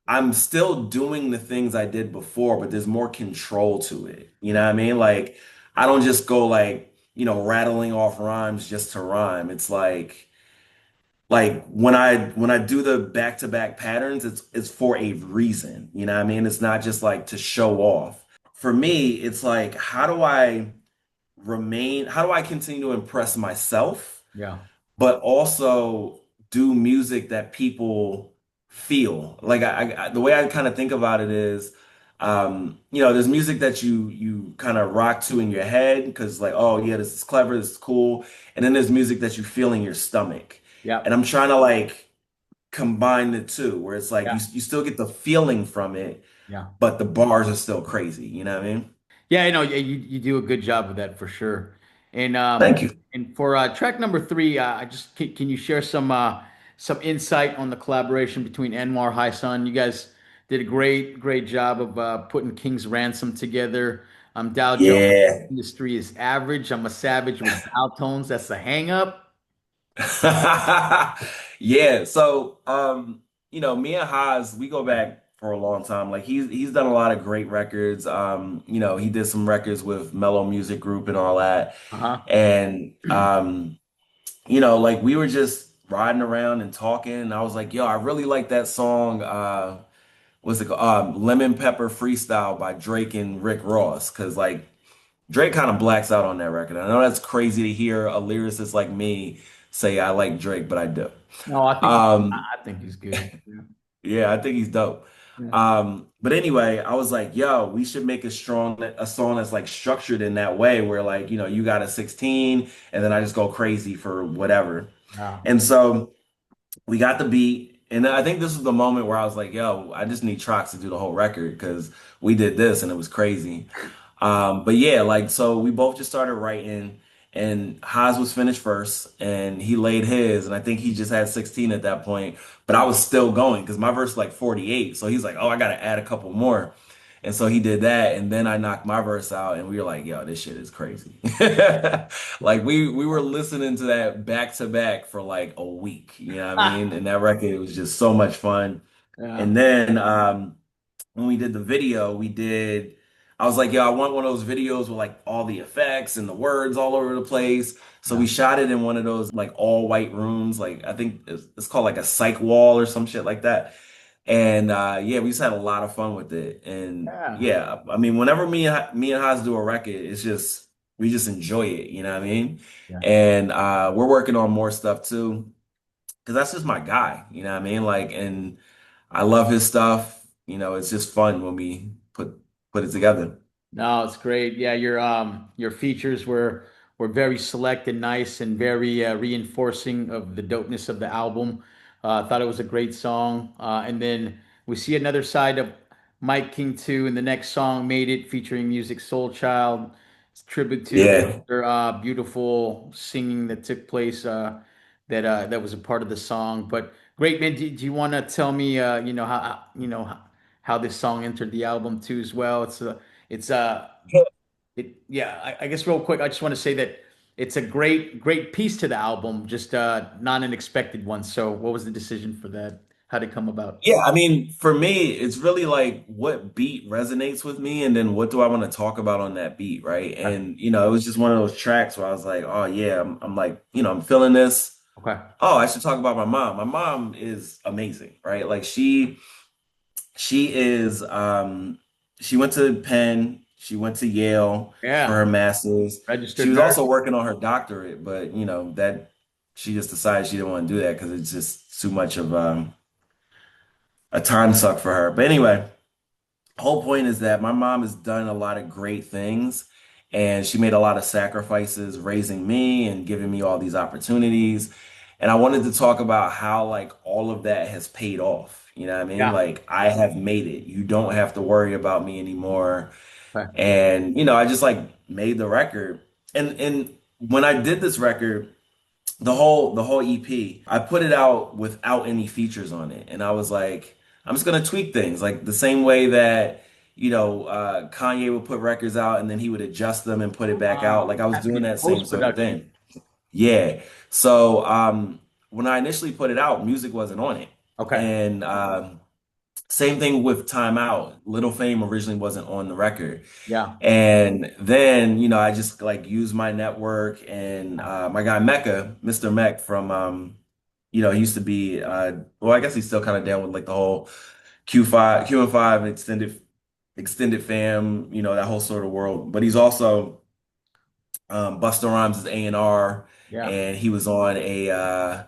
I'm still doing the things I did before, but there's more control to it. You know what I mean? Like I don't just go like, rattling off rhymes just to rhyme. It's like when I do the back-to-back patterns, it's for a reason. You know what I mean? It's not just like to show off. For me, it's like how do I continue to impress myself, Yeah. but also do music that people feel. Like the way I kind of think about it is, there's music that you kind of rock to in your head because like, oh yeah, this is clever, this is cool, and then there's music that you feel in your stomach. Yeah. And I'm trying to like combine the two, where it's like Yeah. you still get the feeling from it, Yeah. but the bars are still crazy. You know what I mean? Yeah, I know you do a good job of that for sure. And Thank you. for track number three, I just can you share some insight on the collaboration between Anwar Hassan? You guys did a great job of putting King's Ransom together. Dow Jones Yeah. industry is average. I'm a savage with Dow tones. That's the hang up. Yeah, so me and Haas, we go back for a long time. Like he's done a lot of great records. He did some records with Mellow Music Group and all that. Uh-huh. And like we were just riding around and talking, and I was like, yo, I really like that song, what's it called? Lemon Pepper Freestyle by Drake and Rick Ross. Cause like Drake kind of blacks out on that record. I know that's crazy to hear a lyricist like me say I like Drake, but I do. No, Um, I think he's good. Yeah. yeah, I think he's dope. Yeah. But anyway, I was like, yo, we should make a song that's like structured in that way where like, you got a 16 and then I just go crazy for whatever. Yeah. And so we got the beat. And then I think this was the moment where I was like, yo, I just need tracks to do the whole record because we did this and it was crazy. But yeah, like so we both just started writing and Haas was finished first and he laid his and I think he just had 16 at that point, but I was still going because my verse was like 48. So he's like, oh, I gotta add a couple more. And so he did that and then I knocked my verse out and we were like, yo, this shit is crazy. Like we were listening to that back to back for like a week, you know what I mean? And that record was just so much fun. Yeah. And then when we did the video, I was like, yo, I want one of those videos with like all the effects and the words all over the place. So we Yeah. shot it in one of those like all white rooms. Like I think it's called like a psych wall or some shit like that. And yeah, we just had a lot of fun with it. And Yeah. yeah, I mean, whenever me and Haas do a record, we just enjoy it, you know what I mean? Yeah. And we're working on more stuff too, because that's just my guy, you know what I mean? Like, and I love his stuff. It's just fun when we put it together. No, it's great. Yeah, your features were very select and nice and very reinforcing of the dopeness of the album. I thought it was a great song. And then we see another side of Mike King too in the next song, Made It, featuring Music Soul Child. It's a tribute to Yeah. their beautiful singing that took place that was a part of the song. But great, man. Do you want to tell me how this song entered the album too as well? It's yeah, I guess real quick, I just want to say that it's a great piece to the album, just not an expected one. So what was the decision for that? How did it come about? Yeah, I mean, for me, it's really like what beat resonates with me, and then what do I want to talk about on that beat, right? Okay. And it was just one of those tracks where I was like, oh yeah, I'm like, I'm feeling this. Okay. Oh, I should talk about my mom. My mom is amazing, right? Like she is she went to Penn, she went to Yale for Yeah. her master's. She Registered was nurse. also working on her doctorate, but that she just decided she didn't want to do that because it's just too much of a time suck for her. But anyway, whole point is that my mom has done a lot of great things and she made a lot of sacrifices raising me and giving me all these opportunities. And I wanted to talk about how like all of that has paid off. You know what I mean? Yeah. Like I have made it. You don't have to worry about me anymore. Okay. And I just like made the record. And when I did this record, the whole EP. I put it out without any features on it, and I was like, I'm just gonna tweak things like the same way that Kanye would put records out and then he would adjust them and put it back out. Like I was Have to doing get the that same post sort of production. thing. Yeah. So when I initially put it out, music wasn't on it, Okay. and same thing with Time Out. Little Fame originally wasn't on the record. Yeah. And then, I just like used my network and my guy Mecca, Mr. Mech from he used to be well, I guess he's still kind of down with like the whole Q5, QM5 extended fam, that whole sort of world. But he's also Busta Rhymes' A&R, Yeah. and he was on a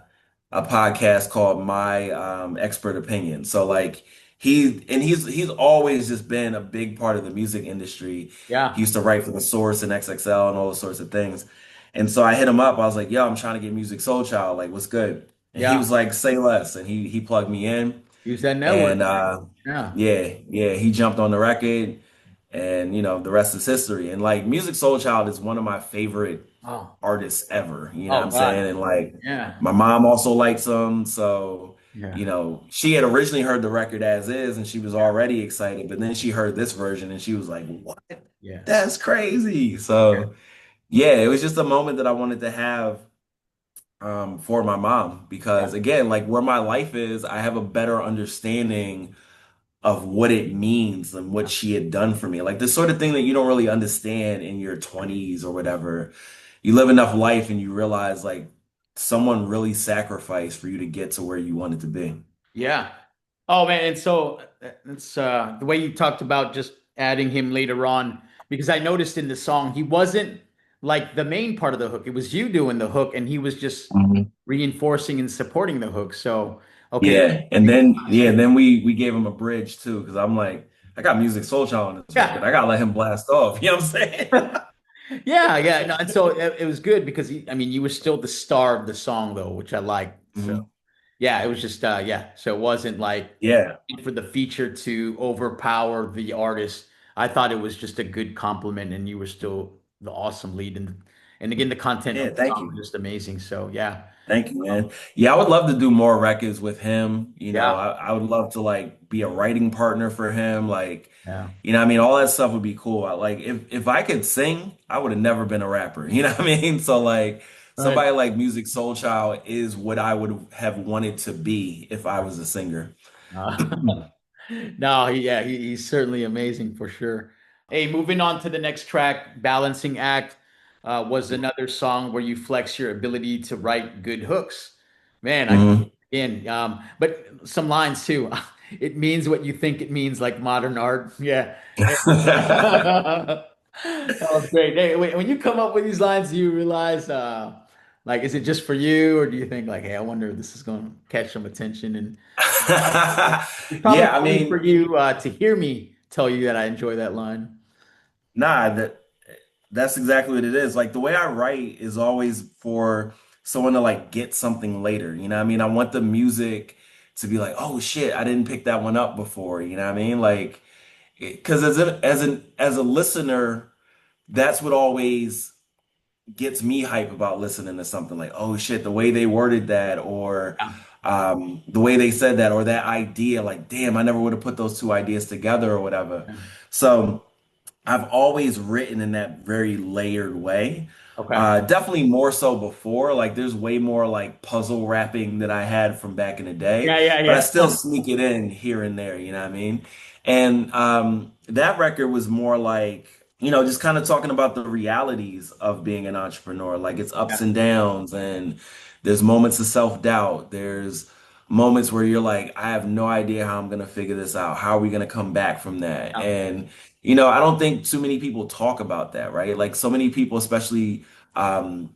podcast called My Expert Opinion. So like he's always just been a big part of the music industry. He Yeah. used to write for The Source and XXL and all those sorts of things. And so I hit him up. I was like, "Yo, I'm trying to get Music Soul Child. Like, what's good?" And he Yeah. was like, "Say less." And he plugged me in. Use that network. And Yeah. yeah, he jumped on the record, and the rest is history. And like Music Soul Child is one of my favorite Oh. artists ever. You know what Oh I'm God. saying? And like Yeah. my mom also likes him, so Yeah. she had originally heard the record as is, and she was already excited. But then she heard this version, and she was like, "What? Yeah. That's crazy!" So yeah, it was just a moment that I wanted to have for my mom Yeah. because again, like where my life is, I have a better understanding of what it means and what she had done for me. Like the sort of thing that you don't really understand in your 20s or whatever. You live enough life and you realize like someone really sacrificed for you to get to where you wanted to be. Yeah. Oh man, and so it's the way you talked about just adding him later on, because I noticed in the song he wasn't like the main part of the hook. It was you doing the hook, and he was just Mhm. reinforcing and supporting the hook. So okay, Yeah, and then we gave him a bridge too because I'm like I got Music Soul Child on this record. yeah. I gotta let him blast off. You know what I'm saying? Yeah, yeah. No, and so it was good because I mean, you were still the star of the song though, which I liked. So Mhm. yeah, it was just yeah. So it wasn't like Yeah, for the feature to overpower the artist. I thought it was just a good compliment, and you were still the awesome lead. And again, the content of yeah. the Thank song you. was just amazing. So yeah, Thank you, man. um, Yeah, I would love to do more records with him. yeah, I would love to like be a writing partner for him. Like, yeah. I mean, all that stuff would be cool. Like if I could sing, I would have never been a rapper. You know what I mean? So like Right. somebody like Music Soul Child is what I would have wanted to be if I was a singer. Uh, no, yeah, he's certainly amazing for sure. Hey, moving on to the next track, Balancing Act was another song where you flex your ability to write good hooks. Man, I Mhm. again, but some lines too. It means what you think it means, like modern art. Yeah. That was great. Hey, when you come up with these lines, do you realize, like, is it just for you, or do you think, like, hey, I wonder if this is going to catch some attention? And it's probably Yeah, I funny for mean, you to hear me tell you that I enjoy that line. nah, that's exactly what it is. Like the way I write is always for someone to like get something later. You know what I mean? I want the music to be like, oh shit, I didn't pick that one up before. You know what I mean? Like, because as a listener, that's what always gets me hype about listening to something like, oh shit, the way they worded that, or Yeah. the way they said that, or that idea, like, damn, I never would have put those two ideas together or whatever. Yeah. So. I've always written in that very layered way. Okay. Definitely more so before. Like there's way more like puzzle rapping that I had from back in the day, Yeah, yeah, but I yeah. still sneak it in here and there, you know what I mean? And that record was more like, just kind of talking about the realities of being an entrepreneur. Like it's ups Yeah. and downs, and there's moments of self-doubt. There's moments where you're like, I have no idea how I'm gonna figure this out. How are we gonna come back from that? Yeah. And I don't think too many people talk about that, right? Like so many people, especially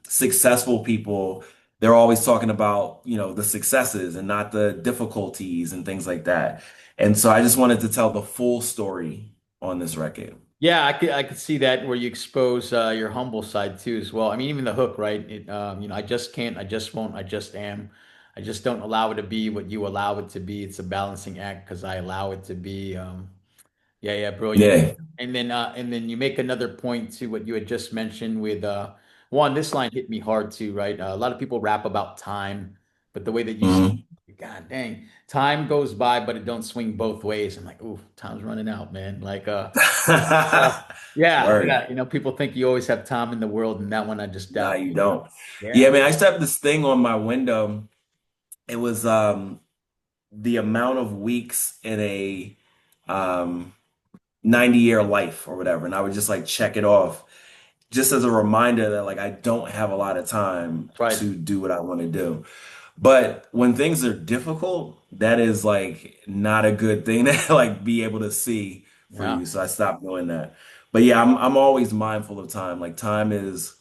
successful people, they're always talking about, the successes and not the difficulties and things like that. And so I just wanted to tell the full story on this record. Yeah, I could see that where you expose your humble side too as well. I mean, even the hook, right? I just can't, I just won't, I just am. I just don't allow it to be what you allow it to be. It's a balancing act because I allow it to be. Yeah, yeah, brilliant. Yeah. And then you make another point to what you had just mentioned with one, this line hit me hard too, right? A lot of people rap about time, but the way that you say, Mhm. God dang, time goes by, but it don't swing both ways. I'm like, ooh, time's running out, man. Like, uh, yeah, Word. yeah. People think you always have time in the world, and that one I just Nah, doubt. you don't. Yeah, Yeah, man, I used to have this thing on my window. It was the amount of weeks in a um 90-year life or whatever. And I would just like check it off just as a reminder that like I don't have a lot of time that's right. to do what I want to do. But when things are difficult, that is like not a good thing to like be able to see for Yeah. you. So I stopped doing that. But yeah, I'm always mindful of time. Like time is,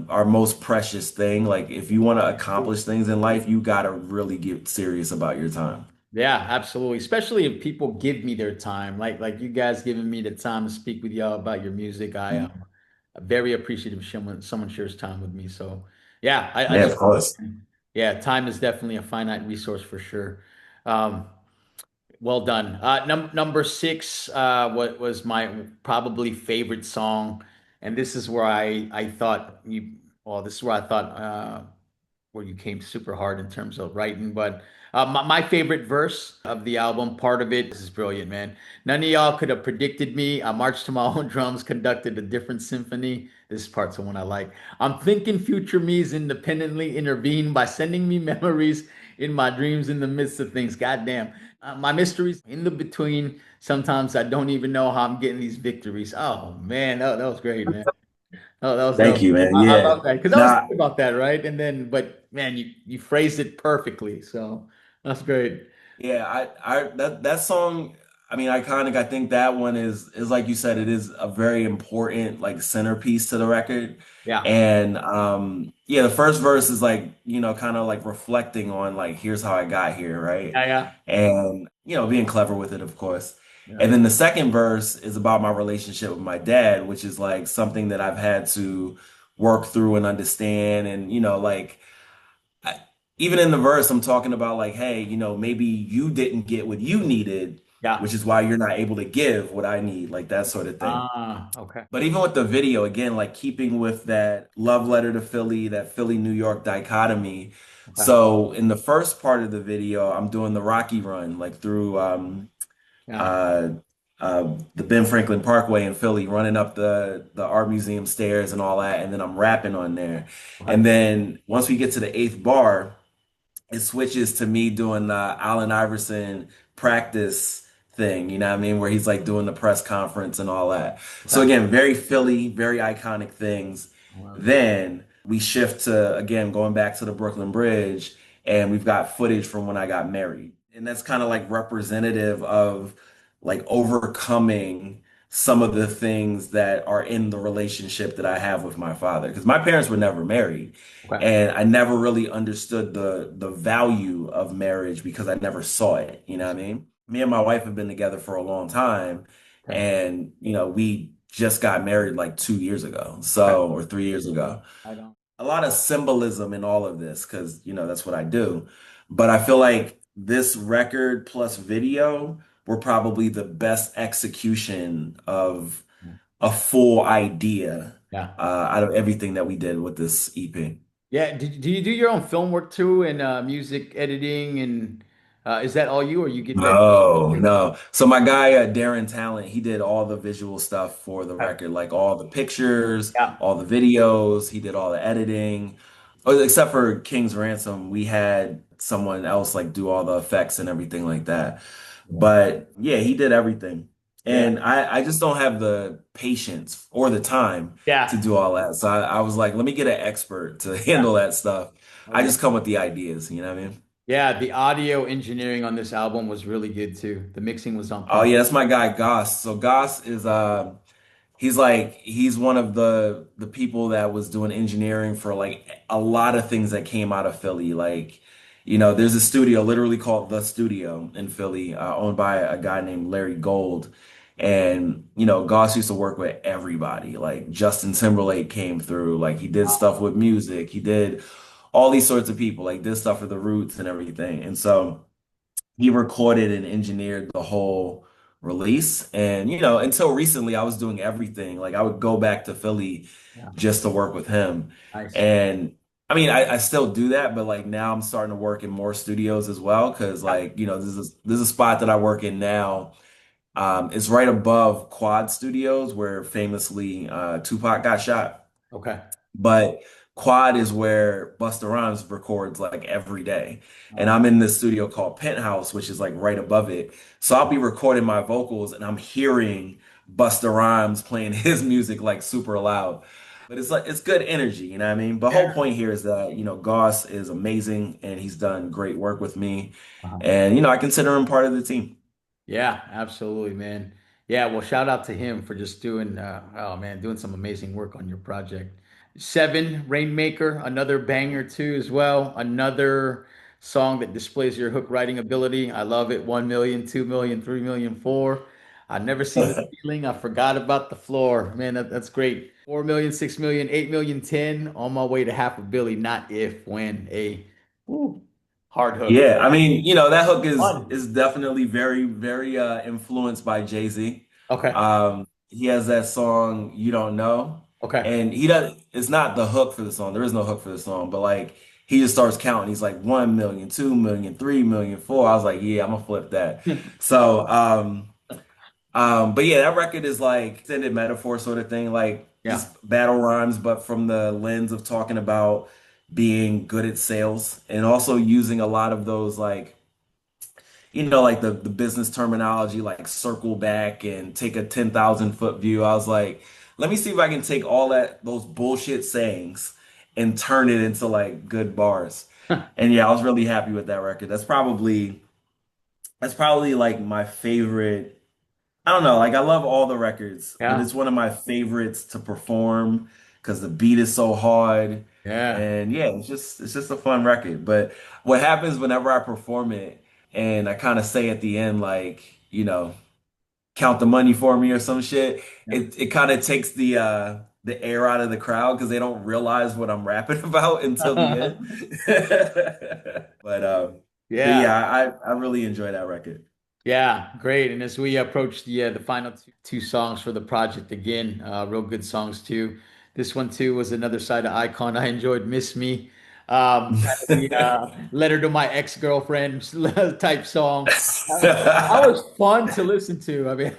our most precious thing. Like if you want to accomplish things in life, you gotta really get serious about your time. Yeah, absolutely. Especially if people give me their time, like you guys giving me the time to speak with y'all about your music. I am very appreciative of someone shares time with me. So yeah, I Yeah, just of course. yeah, time is definitely a finite resource for sure. Um, well done. Number six, what was my probably favorite song, and this is where I thought well, this is where I thought where you came super hard in terms of writing. But my favorite verse of the album, part of it, this is brilliant, man. None of y'all could have predicted me. I marched to my own drums, conducted a different symphony. This part's the one I like. I'm thinking future me's independently intervene by sending me memories in my dreams in the midst of things. Goddamn. My mysteries in the between. Sometimes I don't even know how I'm getting these victories. Oh, man. That was great, man. Oh, that was Thank dope. you, man. I Yeah. love that because I was Nah, thinking about that, right? And then, but man, you phrased it perfectly, so that's great. yeah, that song, I mean, iconic. I think that one is like you said, it is a very important like centerpiece to the record. Yeah, And yeah, the first verse is like, kind of like reflecting on like here's how I got here, right? yeah, yeah, And being clever with it, of course. yeah. And then the second verse is about my relationship with my dad, which is like something that I've had to work through and understand. And like I, even in the verse, I'm talking about like, hey, maybe you didn't get what you needed, Yeah. which is why you're not able to give what I need, like that sort of thing. Ah, okay, But even with the video, again, like keeping with that love letter to Philly, that Philly New York dichotomy. okay. So in the first part of the video, I'm doing the Rocky run, like through Yeah, uh, the Ben Franklin Parkway in Philly, running up the Art Museum stairs and all that, and then I'm rapping on there. okay, And then once we get to the eighth bar, it switches to me doing the Allen Iverson practice thing, you know what I mean? Where he's like doing the press conference and all that. So okay. again, very Philly, very iconic things. Well, Then we shift to again going back to the Brooklyn Bridge, and we've got footage from when I got married. And that's kind of like representative of like overcoming some of the things that are in the relationship that I have with my father. Because my parents were never married. okay, And I never really understood the value of marriage because I never saw it. You know what I mean? Me and my wife have been together for a long time, okay, and we just got married like 2 years ago, okay. or 3 years ago. I don't. A lot of symbolism in all of this because that's what I do. But I feel like this record plus video were probably the best execution of a full idea Yeah, out of everything that we did with this EP. yeah. Do you do your own film work too, and music editing, and is that all you, or you get that? No, no. So my guy, Darren Talent, he did all the visual stuff for the Okay. record, like all the pictures, Yeah. all the videos. He did all the editing. Except for King's Ransom, we had someone else like do all the effects and everything like that. But yeah, he did everything. Yeah. And I just don't have the patience or the time to Yeah. do all that. So I was like, let me get an expert to Yeah. handle that stuff. Oh I yeah. just come with the ideas, you know what I mean? Yeah, the audio engineering on this album was really good too. The mixing was on Oh point. yeah, that's my guy Goss. So Goss is he's one of the people that was doing engineering for like a lot of things that came out of Philly. Like, there's a studio literally called The Studio in Philly, owned by a guy named Larry Gold. And Goss used to work with everybody. Like Justin Timberlake came through. Like he did stuff with music. He did all these sorts of people. Like did stuff for the Roots and everything. And so he recorded and engineered the whole release. And, until recently, I was doing everything. Like I would go back to Philly Yeah. just to work with him. Nice. And I mean, I still do that, but like now I'm starting to work in more studios as well. Cause Yeah. like, this is a spot that I work in now. It's right above Quad Studios where famously Tupac got shot. Okay. But Quad is where Busta Rhymes records like every day. And Uh, I'm in this studio called Penthouse, which is like right above it. So I'll be recording my vocals and I'm hearing Busta Rhymes playing his music like super loud. But it's like it's good energy, you know what I mean? But whole yeah. point here is that, Goss is amazing and he's done great work with me. Uh-huh. And, I consider him part of the team. Yeah, absolutely, man. Yeah, well, shout out to him for just doing, oh man, doing some amazing work on your project. Seven, Rainmaker, another banger too, as well. Another song that displays your hook writing ability. I love it. 1 million, 2 million, 3 million, four. I've never seen the ceiling. I forgot about the floor. Man, that's great. 4 million, 6 million, 8 million, 10. On my way to half a billion, not if, when, a woo, hard hook. Yeah, I mean, that hook is Fun. is definitely very, very influenced by Jay-Z. Okay. He has that song "You Don't Know," Okay. and he does. It's not the hook for the song. There is no hook for the song, but like he just starts counting. He's like 1 million, 2 million, 3 million, four. I was like, yeah, I'm gonna flip that. So, but yeah, that record is like extended metaphor sort of thing, like Yeah. just battle rhymes, but from the lens of talking about being good at sales and also using a lot of those like, like the business terminology, like circle back and take a 10,000 foot view. I was like, let me see if I can take all those bullshit sayings and turn it into like good bars. And yeah, I was really happy with that record. That's probably like my favorite. I don't know, like I love all the records, but Yeah. it's one of my favorites to perform because the beat is so hard. Yeah. And yeah, it's just a fun record. But what happens whenever I perform it and I kind of say at the end, like, count the money for me or some shit, Yeah. it kind of takes the air out of the crowd because they don't realize what I'm rapping about until the end. But Yeah. yeah, I really enjoy that record. Yeah. Great. And as we approach the final two songs for the project again, real good songs too. This one too was another side of Icon. I enjoyed Miss Me. Kind of the letter to my ex-girlfriend type song. That was fun to listen to. I mean,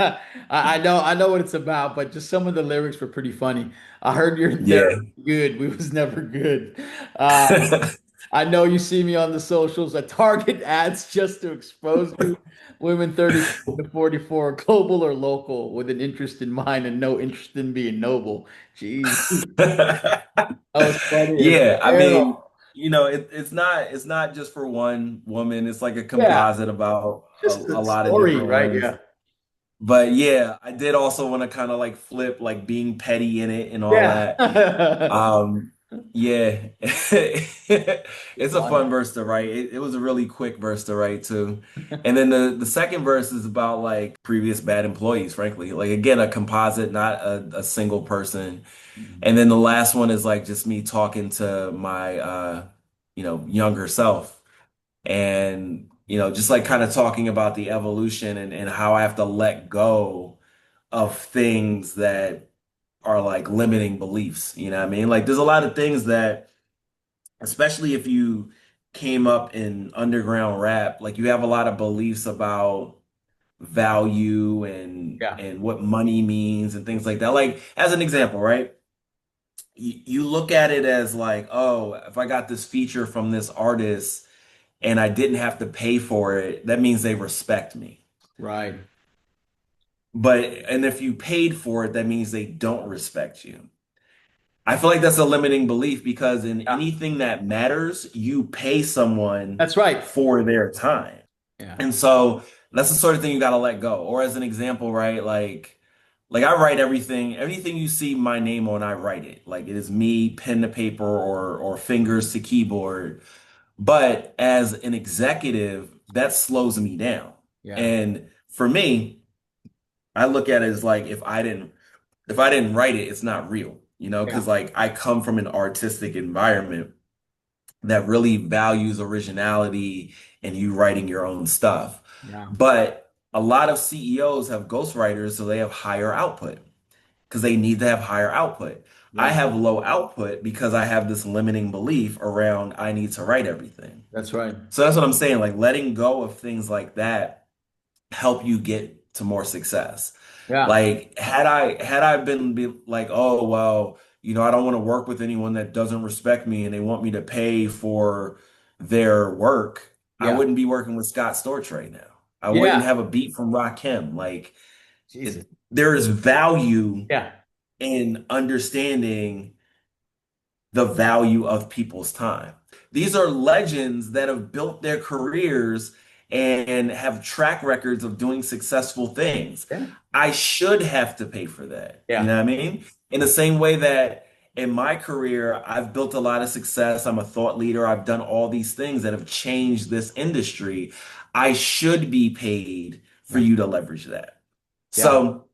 I know what it's about, but just some of the lyrics were pretty funny. I heard you're never Yeah. good. We was never good. Uh, I know you see me on the socials. I target ads just to expose you. Women 30 to 44, global or local, with an interest in mine and no interest in being noble. Jeez, that was funny as Yeah, I mean, hell. it's not just for one woman. It's like a Yeah, composite about a, just a a lot of story, different right? ones. Yeah. But yeah, I did also want to kind of like flip like being petty in it and all Yeah. that. Um, yeah, it's a Fun. fun verse to write. It was a really quick verse to write too. And then the second verse is about like previous bad employees, frankly. Like again, a composite, not a single person. And then the last one is like just me talking to my younger self and just like kind of talking about the evolution and how I have to let go of things that are like limiting beliefs. You know what I mean? Like there's a lot of things that, especially if you came up in underground rap, like you have a lot of beliefs about value and Yeah. and what money means and things like that. Like as an example, right? You look at it as like, oh, if I got this feature from this artist and I didn't have to pay for it, that means they respect me. Right. But and if you paid for it, that means they don't respect you. I feel like that's a limiting belief because in Yeah. anything that matters, you pay someone That's right. for their time. Yeah. And so that's the sort of thing you got to let go. Or as an example, right? Like I write everything you see my name on, I write it. Like it is me, pen to paper or fingers to keyboard. But as an executive, that slows me down. Yeah. And for me, I look at it as like if I didn't write it, it's not real, Yeah. because like I come from an artistic environment that really values originality and you writing your own stuff. Yeah. But a lot of CEOs have ghostwriters, so they have higher output because they need to have higher output. I Yeah, have low output because I have this limiting belief around I need to write everything. that's right. So that's what I'm saying. Like letting go of things like that help you get to more success. Yeah, Like had I been like, oh well, I don't want to work with anyone that doesn't respect me and they want me to pay for their work, I yeah, wouldn't be working with Scott Storch right now. I wouldn't yeah. have a beat from Rakim. Like Jesus. there is value Yeah, in understanding the value of people's time. These are legends that have built their careers and have track records of doing successful things. yeah, I should have to pay for that. You yeah, know what I mean? In the same way that in my career, I've built a lot of success. I'm a thought leader. I've done all these things that have changed this industry. I should be paid for yeah, you to leverage that. yeah, So,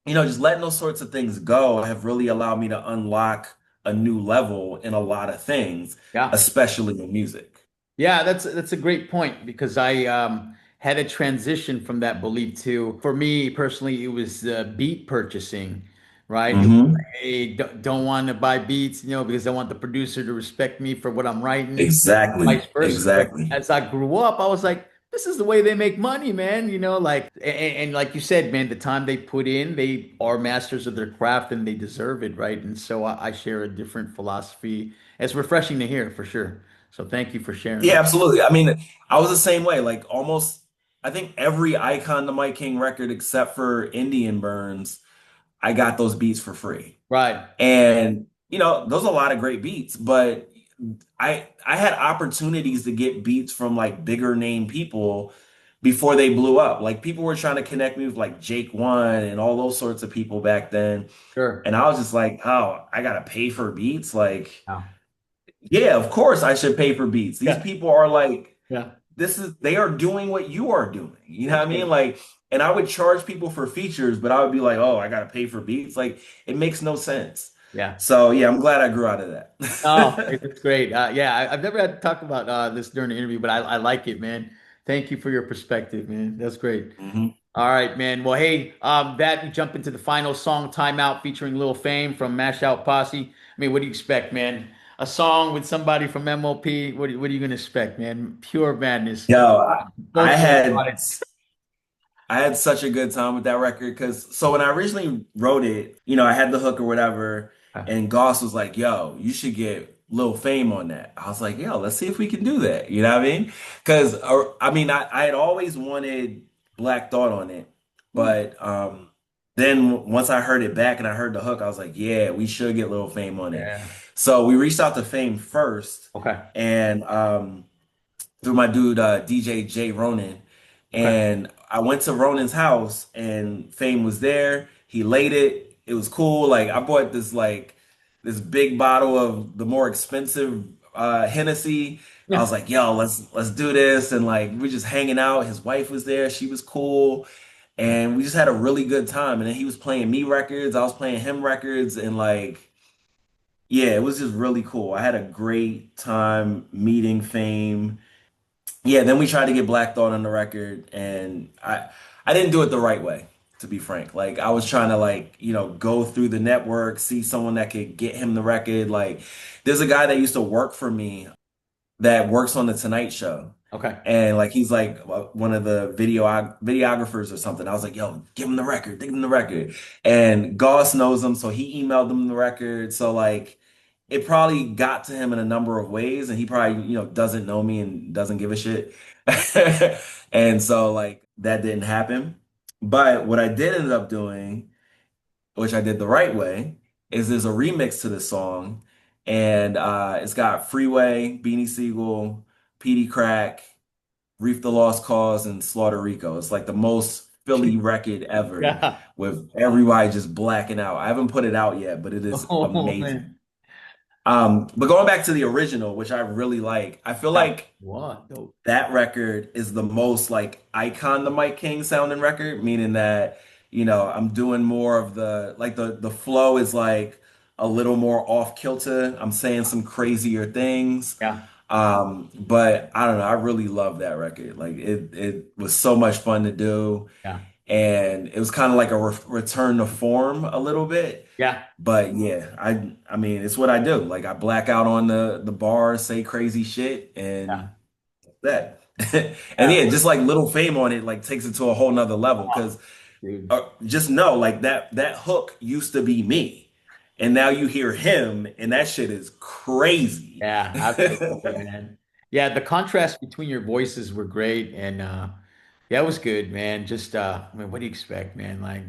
just letting those sorts of things go have really allowed me to unlock a new level in a lot of things, yeah. especially in music. Yeah, that's a great point because I had a transition from that belief to, for me personally, it was beat purchasing, right? It was Hmm. like, hey, don't want to buy beats, because I want the producer to respect me for what I'm writing, Exactly. vice versa. But Exactly. as I grew up, I was like, this is the way they make money, man. Like, and like you said, man, the time they put in, they are masters of their craft and they deserve it, right? And so I share a different philosophy. It's refreshing to hear for sure. So thank you for sharing Yeah, that. absolutely. I mean, I was the same way. Like almost, I think every Icon to Mike King record except for Indian Burns, I got those beats for free. Right. And those are a lot of great beats, but I had opportunities to get beats from like bigger name people before they blew up. Like people were trying to connect me with like Jake One and all those sorts of people back then. Sure. And I was just like, oh, I gotta pay for beats. Like, Yeah. yeah, of course I should pay for beats. These Yeah. people are like, Yeah. they are doing what you are doing. You know That's what I mean? right. Like, and I would charge people for features, but I would be like, oh, I gotta pay for beats. Like, it makes no sense. Yeah. So yeah, I'm glad I grew out of Oh, that. it's great. Yeah, I've never had to talk about this during the interview, but I like it, man. Thank you for your perspective, man. That's great. Mhm. All right, man. Well, hey, that we jump into the final song, "Timeout," featuring Lil Fame from Mash Out Posse. I mean, what do you expect, man? A song with somebody from MLP. What are you gonna expect, man? Pure madness. Yo, I Both of us had brought it. I had such a good time with that record because so when I originally wrote it, I had the hook or whatever, and Goss was like, "Yo, you should get Lil Fame on that." I was like, "Yo, let's see if we can do that." You know what I mean? Because I mean, I had always wanted Black Thought on it, Ooh, but then once I heard it back and I heard the hook, I was like, "Yeah, we should get Lil Fame on it." yeah. So we reached out to Fame first, Okay. and through my dude DJ J Ronan. Okay. And I went to Ronan's house and Fame was there. He laid it. It was cool. Like I bought this big bottle of the more expensive Hennessy. I Yeah. was like, yo, let's do this. And like we're just hanging out. His wife was there. She was cool. And we just had a really good time. And then he was playing me records. I was playing him records. And like, yeah, it was just really cool. I had a great time meeting Fame. Yeah, then we tried to get Black Thought on the record, and I didn't do it the right way, to be frank. Like I was trying to like, go through the network, see someone that could get him the record. Like there's a guy that used to work for me that works on the Tonight Show. Okay. And like he's like one of the videographers or something. I was like, yo, give him the record, give him the record. And Goss knows him, so he emailed him the record. So like it probably got to him in a number of ways, and he probably, doesn't know me and doesn't give a shit. And so like that didn't happen. But what I did end up doing, which I did the right way, is there's a remix to this song, and it's got Freeway, Beanie Siegel, Petey Crack, Reef the Lost Cause, and Slaughter Rico. It's like the most Philly record ever, Yeah. with everybody just blacking out. I haven't put it out yet, but it is Oh amazing. man. But going back to the original, which I really like, I feel Yeah. like What? Dope. that record is the most like icon the Mike King sounding record, meaning that, I'm doing more of the flow is like a little more off kilter. I'm saying some crazier things. Yeah. But I don't know, I really love that record. Like it was so much fun to do. Yeah. And it was kind of like a return to form a little bit. Yeah. But yeah, I mean, it's what I do. Like I black out on the bar, say crazy shit, Yeah. and that. And Yeah. yeah, just like Little Fame on it, like takes it to a whole nother level. Oh, Because dude. just know, like that hook used to be me, and now you hear him, and that shit is crazy. Yeah, absolutely, man. Yeah, the contrast between your voices were great and yeah, it was good, man. Just I mean, what do you expect, man? Like,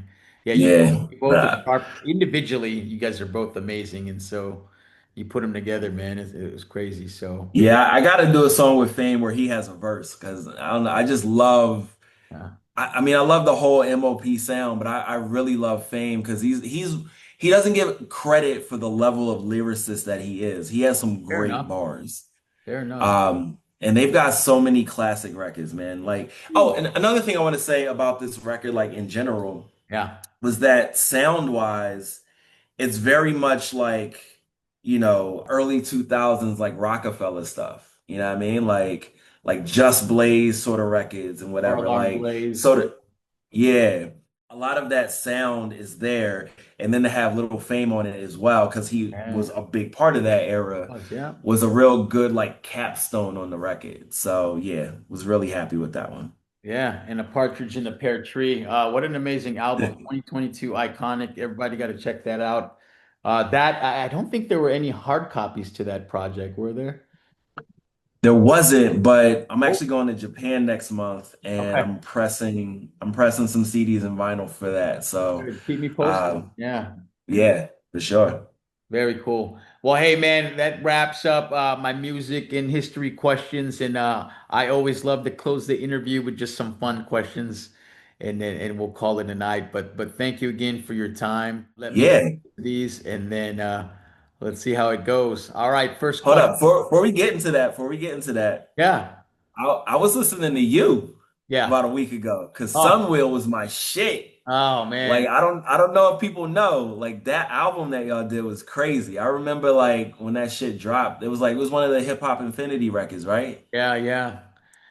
yeah, Yeah. you both are sharp individually, you guys are both amazing, and so you put them together, man. It was crazy. So Yeah, I got to do a song with Fame where he has a verse because I don't know. I just love. uh, I mean, I love the whole MOP sound, but I really love Fame because he doesn't get credit for the level of lyricist that he is. He has some fair great enough. bars. Fair enough. And they've got so many classic records, man. Like, oh, and another thing I want to say about this record, like in general, Yeah. was that sound wise, it's very much like, early 2000s like Rockefeller stuff. You know what I mean? Like Just Blaze sort of records and Or whatever. Alarm Like Blaze. so the yeah, a lot of that sound is there. And then to have Little Fame on it as well, because he Yeah. was a big part of that era, Yeah. was a real good like capstone on the record. So yeah, was really happy with that one. Yeah, and a partridge in the pear tree. What an amazing album. 2022 iconic. Everybody got to check that out. That I don't think there were any hard copies to that project, were there? There wasn't, but I'm Oh, actually going to Japan next month and okay. I'm pressing some CDs and vinyl for that. So Good. Keep me posted. um Yeah. yeah, for sure. Very cool. Well, hey man, that wraps up my music and history questions, and I always love to close the interview with just some fun questions, and then and we'll call it a night. But thank you again for your time. Let me Yeah. these, and then let's see how it goes. All right, first Hold question. up. Before we get into that, Yeah, I was listening to you yeah. about a week ago because Oh, Sunwheel was my shit. oh Like man. I don't know if people know, like that album that y'all did was crazy. I remember like when that shit dropped, it was one of the Hip Hop Infinity records, right? Yeah, yeah.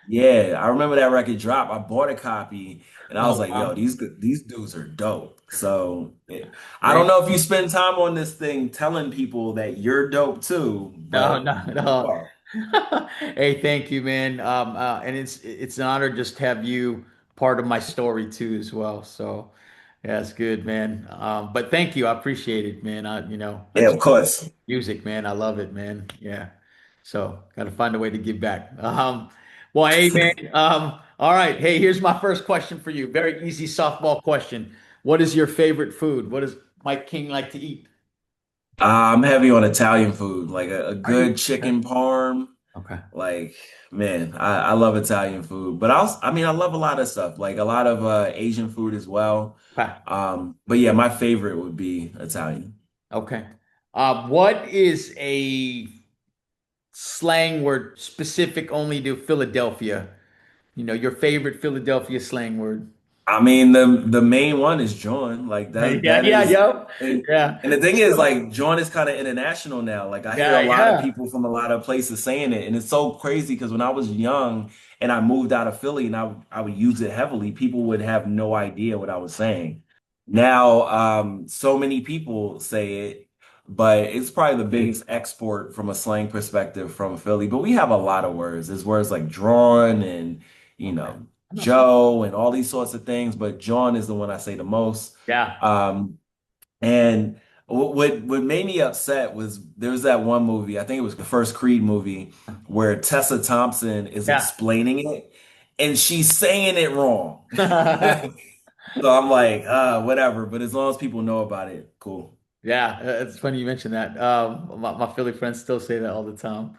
Yeah, I remember that record drop. I bought a copy and I was Oh like, yo, wow, these dudes are dope. So I man. don't know if you spend time on this thing telling people that you're dope too, No, but no, you no. are. Hey, thank you, man. And it's an honor just to have you part of my story too as well. So yeah, it's good, man. But thank you. I appreciate it, man. I Yeah, just of course. music, man. I love it, man. Yeah. So got to find a way to give back. Well, hey, man. All right. Hey, here's my first question for you. Very easy softball question. What is your favorite food? What does Mike King like to eat? I'm heavy on Italian food, like a Are you? good chicken parm. Okay. Like, man, I love Italian food, but I mean, I love a lot of stuff, like a lot of Asian food as well. Okay. But yeah, my favorite would be Italian. Okay. What is a slang word specific only to Philadelphia? You know, your favorite Philadelphia slang word. I mean, the main one is John. Like that Yeah, that yeah, is yo. and, Yeah. and the thing is like John is kind of international now. Like I hear Yeah, a lot of yeah. people from a lot of places saying it and it's so crazy because when I was young and I moved out of Philly and I would use it heavily, people would have no idea what I was saying. Now, so many people say it, but it's probably the biggest export from a slang perspective from Philly. But we have a lot of words. There's words like drawn and you Okay. know I'm not familiar. Joe and all these sorts of things, but John is the one I say the most. Yeah. Um, and what made me upset was there was that one movie, I think it was the first Creed movie, where Tessa Thompson is Yeah. explaining it and she's saying it wrong. So I'm like, whatever, but as long as people know about it, cool. Yeah, it's funny you mentioned that. My Philly friends still say that all the time.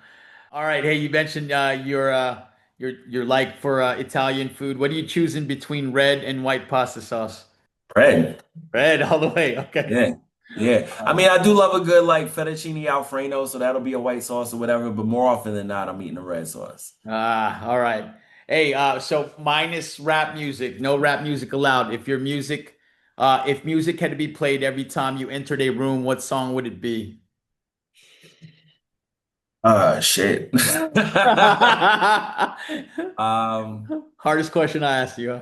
All right, hey, you mentioned your like for Italian food. What are you choosing between red and white pasta sauce? Bread. Red all the way. Okay. Yeah. Yeah. I mean, I do love a good like fettuccine Alfredo, so that'll be a white sauce or whatever, but more often than not, I'm eating a red sauce. All right. Hey, so minus rap music, no rap music allowed. If music had to be played every time you entered a room, what song would it be? Shit. Um, Hardest question I asked you. Huh?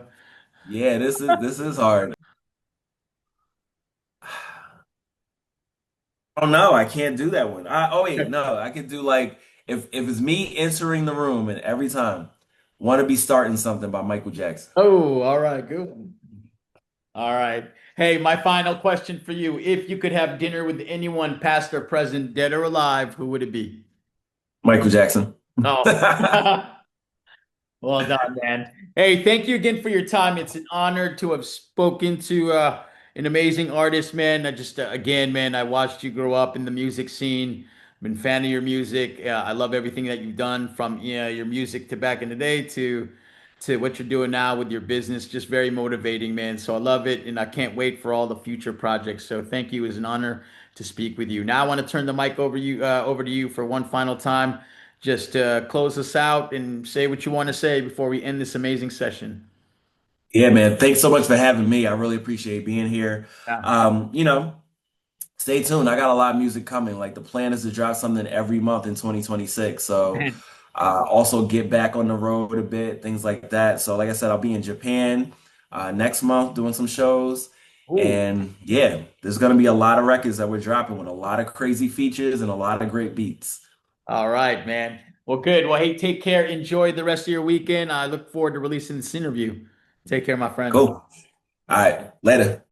yeah, this is hard. Oh no, I can't do that one. Oh wait, no, I could do like if it's me entering the room and every time want to be starting something by Michael Jackson. Oh, all right, good. All right. Hey, my final question for you. If you could have dinner with anyone, past or present, dead or alive, who would it be? Michael Jackson. Oh. Well done, man. Hey, thank you again for your time. It's an honor to have spoken to an amazing artist, man. I just, again, man, I watched you grow up in the music scene. Been a fan of your music. I love everything that you've done from your music to back in the day to what you're doing now with your business. Just very motivating, man. So I love it, and I can't wait for all the future projects. So thank you. It was an honor to speak with you. Now I want to turn the mic over to you for one final time. Just close us out and say what you want to say before we end this amazing session. Yeah, man. Thanks so much for having me. I really appreciate being here. Yeah. You know, stay tuned. I got a lot of music coming. Like the plan is to drop something every month in 2026. So Man. also get back on the road a bit, things like that. So like I said, I'll be in Japan next month doing some shows. Ooh. And yeah, there's gonna be a lot of records that we're dropping with a lot of crazy features and a lot of great beats. All right, man. Well, good. Well, hey, take care. Enjoy the rest of your weekend. I look forward to releasing this interview. Take care, my friend. Cool. All right, later.